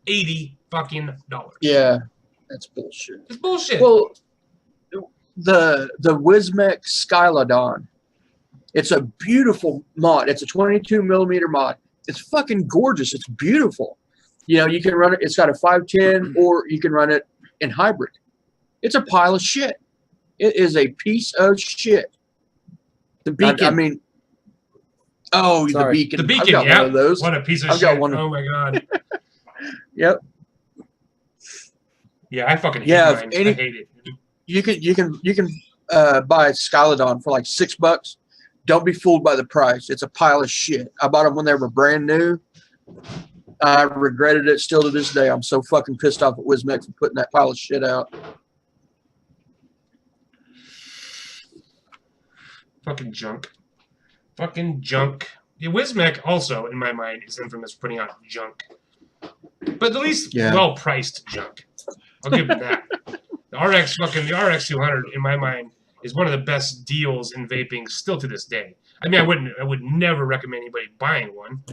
S1: $80 fucking dollars.
S3: Yeah, that's bullshit.
S1: It's bullshit.
S3: Well, the Wismec Skylodon, it's a beautiful mod. It's a 22 millimeter mod. It's fucking gorgeous. It's beautiful. You know, you can run it. It's got a 510, or you can run it in hybrid. It's a pile of shit. It is a piece of shit.
S2: The Beacon.
S3: I mean, oh, the Beacon.
S1: The Beacon.
S3: I've got one of those.
S1: What a piece of shit.
S3: Got one.
S1: Oh my god.
S3: Yep.
S1: Yeah, I fucking hate mine. I hate it.
S3: You can buy a Skylodon for like $6. Don't be fooled by the price. It's a pile of shit. I bought them when they were brand new. I regretted it still to this day. I'm so fucking pissed off at Wismec for putting that pile of shit out.
S1: Fucking junk. Fucking junk. Yeah, Wismec also, in my mind, is infamous for putting out junk. But at least well-priced junk. I'll give them that. The RX200, in my mind, is one of the best deals in vaping still to this day. I mean, I would never recommend anybody buying one.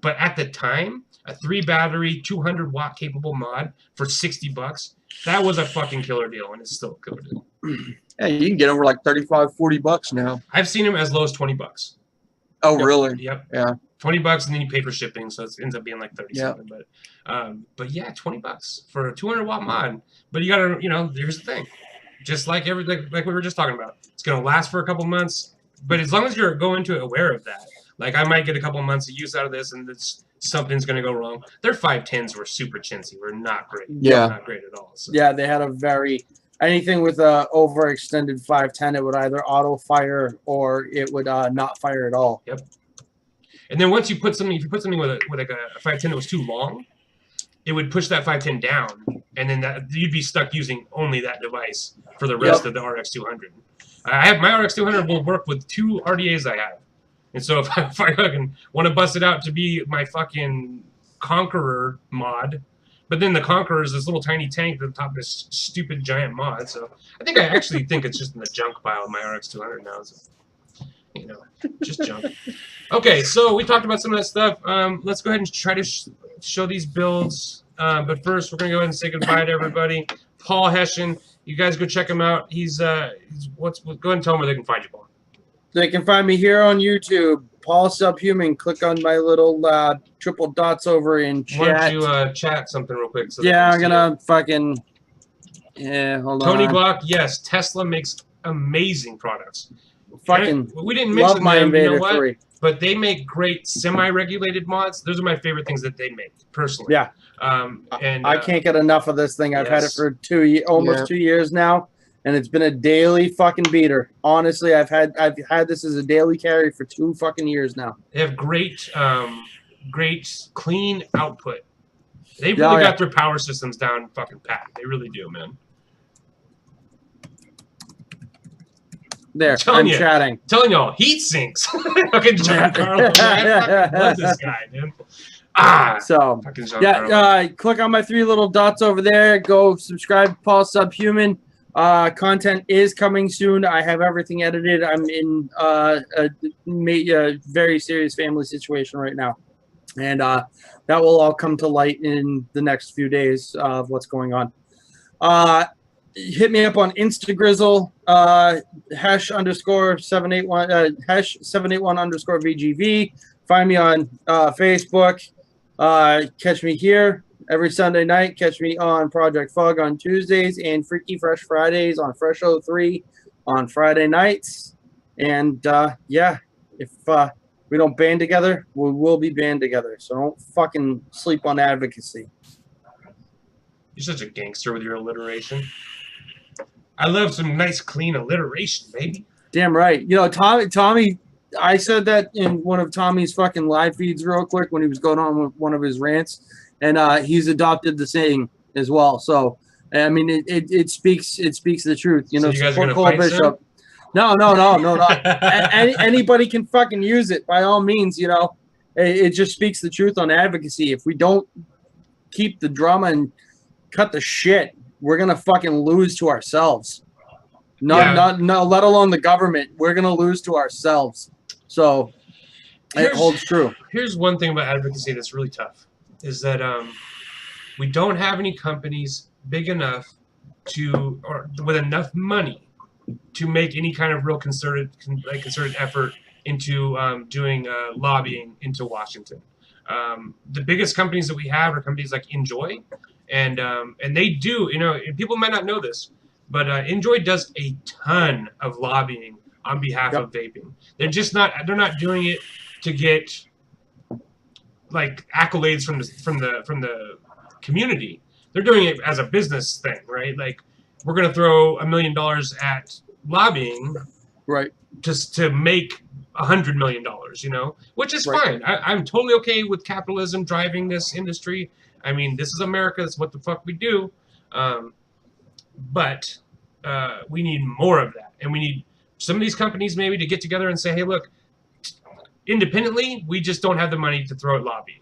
S1: But at the time, a 3-battery, 200-watt capable mod for $60, that was a fucking killer deal, and it's still a killer deal.
S3: Hey, you can get them for like $35-40 now.
S1: I've seen them as low as $20.
S3: Oh, really?
S1: Yep.
S3: Yeah.
S1: $20, and then you pay for shipping, so it ends up being like 30 something. But yeah, $20 for a 200-watt mod. But you gotta, you know, here's the thing. Just like like we were just talking about, it's gonna last for a couple months. But as long as you're going into it aware of that, like I might get a couple months of use out of this, and something's gonna go wrong. Their 510s were super chintzy. Were not great.
S3: Yeah.
S1: Not great at all. So.
S2: Yeah, they had a very anything with a overextended 510, it would either auto fire or it would not fire at all.
S1: Yep. And then once you put something, if you put something with like a 510 that was too long, it would push that 510 down, and then you'd be stuck using only that device for the rest of the RX200. I have my RX200 will work with 2 RDAs I have, and so if I fucking want to bust it out to be my fucking Conqueror mod, but then the Conqueror is this little tiny tank at the top of this stupid giant mod. So I actually think it's just in the junk pile of my RX200 now. So, you know, just junk. Okay, so we talked about some of that stuff. Let's go ahead and try to show these builds. But first, we're going to go ahead and say goodbye to everybody. Paul Hessian, you guys go check him out. Go ahead and tell them where they can find you, Paul.
S2: They can find me here on YouTube, Paul Subhuman. Click on my little triple dots over in chat.
S1: Why don't you chat something real quick? So
S2: yeah, I'm going to fucking... Yeah, hold on.
S1: Tony Glock, yes, Tesla makes amazing products.
S2: Fucking
S1: we didn't mention
S2: love my
S1: them,
S2: Invader
S1: you know what?
S2: 3.
S1: But they make great semi-regulated mods. Those are my favorite things that they make, personally.
S2: Yeah.
S1: And
S2: I can't get enough of this thing. I've had it for almost 2 years now, and it's been a daily fucking beater. Honestly, I've had this as a daily carry for 2 fucking years now.
S1: They have great clean output. They really got their power systems down fucking pat. They really do, man.
S2: There, I'm chatting.
S1: Telling y'all, heat sinks. Fucking Giancarlo. I love this guy, man.
S2: So yeah, click on my 3 little dots over there. Go subscribe to Paul Subhuman. Content is coming soon. I have everything edited. I'm in a very serious family situation right now, and that will all come to light in the next few days of what's going on. Hit me up on Instagrizzle, #781 #781_VGV. Find me on Facebook. Catch me here every Sunday night. Catch me on Project Fug on Tuesdays and Freaky Fresh Fridays on Fresh 03 on Friday nights. And yeah, if we don't band together, we will be band together. So don't fucking sleep on advocacy.
S1: You're such a gangster with your alliteration. I love some nice, clean alliteration, baby.
S2: Damn right. You know, Tommy, I said that in one of Tommy's fucking live feeds real quick when he was going on with one of his rants, and he's adopted the saying as well. So, I mean, it speaks the truth. You know,
S1: So you guys are
S2: support
S1: gonna
S2: Cole
S1: fight
S2: Bishop. No, not. Anybody can fucking use it by all means. You know, it just speaks the truth on advocacy. If we don't keep the drama and cut the shit, we're gonna fucking lose to ourselves. Not let alone the government. We're gonna lose to ourselves. So it holds true.
S1: Here's one thing about advocacy that's really tough, is that we don't have any companies big enough or with enough money to make any kind of real concerted effort into doing lobbying into Washington. The biggest companies that we have are companies like Enjoy, and they do, you know, people might not know this, but Enjoy does a ton of lobbying on behalf of vaping. They're not doing it to get like accolades from the community. They're doing it as a business thing, right? Like, we're gonna throw $1 million at lobbying,
S2: right,
S1: just to make $100 million, you know, which is fine. I'm totally okay with capitalism driving this industry. I mean, this is America. That's what the fuck we do. But we need more of that, and we need some of these companies maybe to get together and say, hey, look, independently, we just don't have the money to throw at lobbying.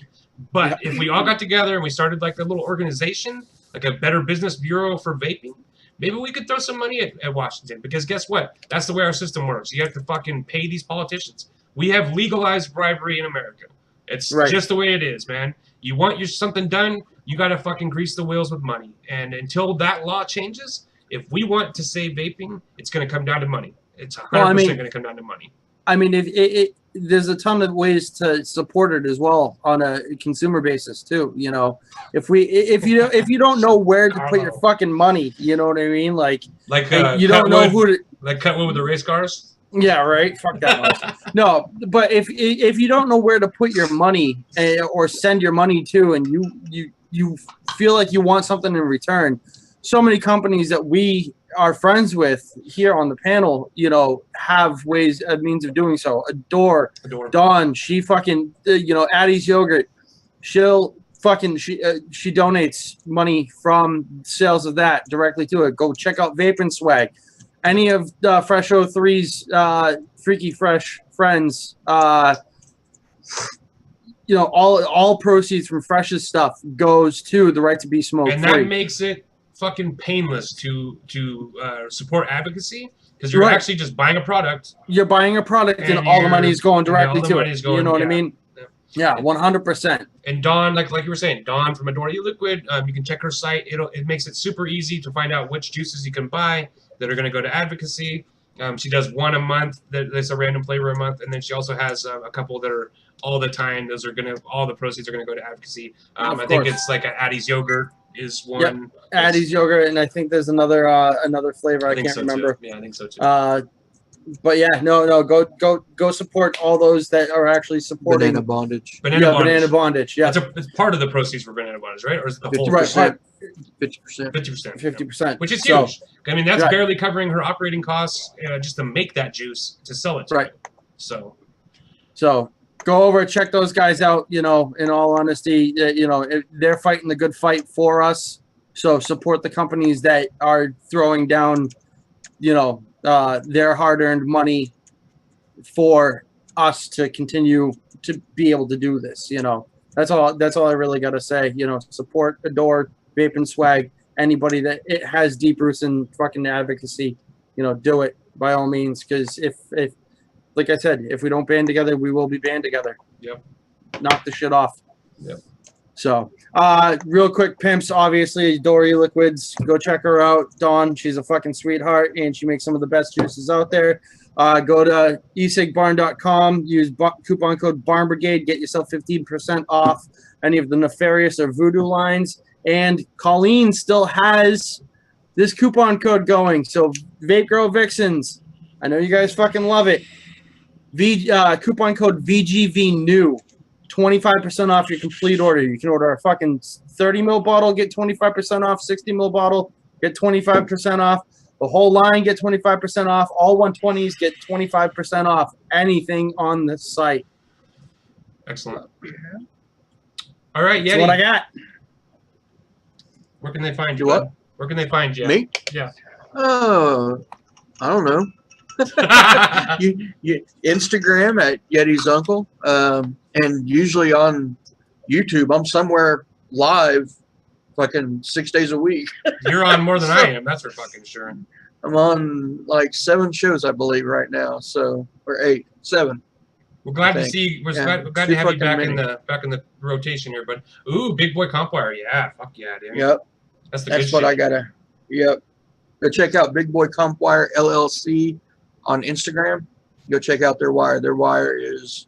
S1: But if we all got together and we started like a little organization, like a Better Business Bureau for vaping, maybe we could throw some money at Washington. Because guess what? That's the way our system works. You have to fucking pay these politicians. We have legalized bribery in America. It's just the way it is, man. You want something done, you got to fucking grease the wheels with money. And until that law changes, if we want to save vaping, it's going to come down to money. It's 100% going to come down to money.
S2: I mean, there's a ton of ways to support it as well on a consumer basis too. You know, if you don't know where to put your fucking money, you know what I mean? Like you don't know who to
S1: cut wood with the race cars.
S2: Yeah, right. Fuck that noise. No, but if you don't know where to put your money or send your money to, and you feel like you want something in return, so many companies that we are friends with here on the panel, you know, have means of doing so. Adore. Dawn, she fucking, you know, Addie's Yogurt, she donates money from sales of that directly to it. Go check out Vaping Swag. Any of Fresh 03's Freaky Fresh friends, you know, all proceeds from Fresh's stuff goes to the Right to Be Smoke
S1: and
S2: Free.
S1: That makes it fucking painless to support advocacy, because you're actually just buying a product.
S2: You're buying a product, and all the money is going directly to it. You know what I mean? Yeah, 100%.
S1: And Dawn, like you were saying, Dawn from Adore You Liquid, you can check her site. It makes it super easy to find out which juices you can buy that are going to go to advocacy. She does one a month. There's a random flavor a month, and then she also has a couple that are all the time. Those are all the proceeds are going to go to advocacy. I think it's like Addie's Yogurt is one.
S2: Yep. Addie's Yogurt, and I think there's another flavor. I can't remember.
S1: Too. Yeah, I think so too.
S2: But yeah, no, go support all those that are actually supporting
S3: Banana Bondage.
S2: Banana Bondage. Yeah,
S1: it's part of the proceeds for Banana Bondage, right? Or is it the whole
S3: 50%?
S2: 50%.
S1: Which is huge. I mean, that's barely covering her operating costs just to make that juice to sell it. So go over and check those guys out. You know, in all honesty, you know, they're fighting the good fight for us. So support the companies that are throwing down, you know, their hard-earned money for us to continue to be able to do this. You know, that's all I really got to say. You know, support, Adore, Vaping Swag, anybody that it has deep roots in fucking advocacy. You know, do it by all means, because if like I said, if we don't band together, we will be banned together. Yep.
S2: Knock the shit off.
S1: Yep.
S2: So, real quick, pimps, obviously, Dory Liquids, go check her out. Dawn, she's a fucking sweetheart, and she makes some of the best juices out there. Go to esigbarn.com, use coupon code Barn Brigade, get yourself 15% off any of the Nefarious or Voodoo lines. And Colleen still has this coupon code going. So, Vape Girl Vixens, I know you guys fucking love it. Coupon code VGVNEW. 25% off your complete order. You can order a fucking 30 ml bottle, get 25% off. 60 ml bottle, get 25% off. The whole line get 25% off. All 120s get 25% off anything on the site.
S1: Excellent. All right,
S2: That's
S1: Yeti.
S2: what I got.
S1: Where can they find you?
S3: Do what?
S1: bud? Where can they find you?
S3: Me?
S1: Yeah.
S3: I don't know. you Instagram at Yeti's Uncle, and usually on YouTube. I'm somewhere live, fucking 6 days a week.
S1: You're on more than I am. That's for fucking sure.
S3: I'm on like 7 shows, I believe, right now. So, or 8, 7.
S1: We're glad to see. We're glad to have you back in the rotation here. But ooh, big boy comp wire. Yeah, fuck yeah, dude.
S3: Yep.
S1: That's the
S3: That's
S1: good
S3: what
S1: shit.
S3: I gotta. Yep. Go check out Big Boy Comp Wire LLC on Instagram. Go check out their wire. Their wire is,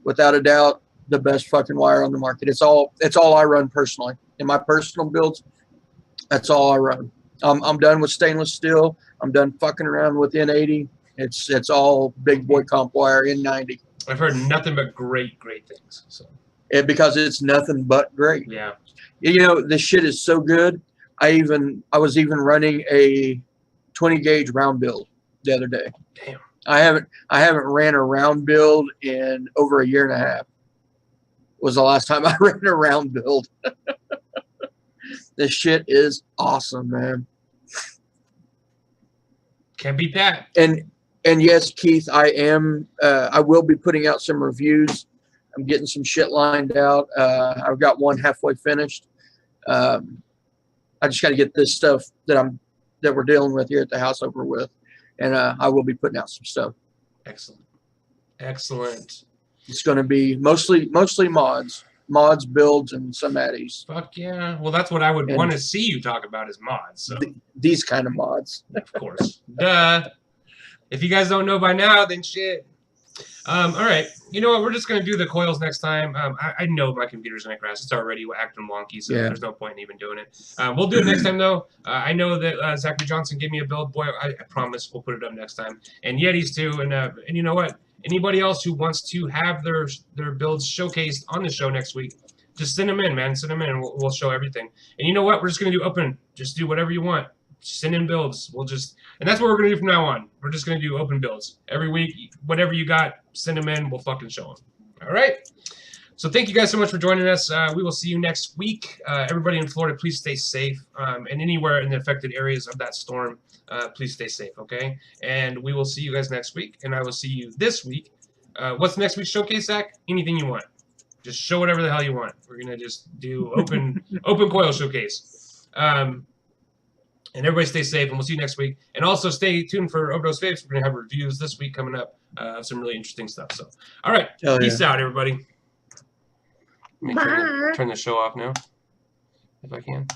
S3: without a doubt, the best fucking wire on the market. It's all I run personally. In my personal builds, that's all I run. I'm done with stainless steel. I'm done fucking around with N80. It's all Big Boy Comp Wire N90.
S1: I've heard nothing but great things. So.
S3: Because it's nothing but great.
S1: Yeah.
S3: You know, this shit is so good. I was even running a 20 gauge round build the other day.
S1: Damn.
S3: I haven't ran a round build in over a year and a half. Was the last time I ran a round build. This shit is awesome, man.
S1: Can't beat that.
S3: And yes, Keith, I will be putting out some reviews. I'm getting some shit lined out. I've got one halfway finished. I just got to get this stuff that we're dealing with here at the house over with, and I will be putting out some stuff.
S1: Excellent.
S3: It's going to be mostly mods, builds, and some addies.
S1: Fuck yeah. Well, that's what I would want to see you talk about is mods. So
S3: these kind of mods,
S1: of course. Duh. If you guys don't know by now, then shit. All right. You know what? We're just going to do the coils next time. I know my computer's going to crash. It's already acting wonky, so there's no point in even doing it. We'll do it next time, though. I know that Zachary Johnson gave me a build. Boy, I promise we'll put it up next time. And Yetis, too. And you know what? Anybody else who wants to have their builds showcased on the show next week, just send them in, man. Send them in, and we'll show everything. And you know what? We're just going to do open. Just do whatever you want. Send in builds. And that's what we're going to do from now on. We're just going to do open builds. Every week, whatever you got, send them in. We'll fucking show them. All right? So thank you guys so much for joining us. We will see you next week. Everybody in Florida, please stay safe. And anywhere in the affected areas of that storm, please stay safe, okay? And we will see you guys next week. And I will see you this week. What's next week's showcase, Zach? Anything you want. Just show whatever the hell you want. We're going to just do open coil showcase. And everybody stay safe, and we'll see you next week. And also stay tuned for OverDose Vapes. We're going to have reviews this week coming up of some really interesting stuff. So, all right. Peace out, everybody. Let me turn the show off now, if I can.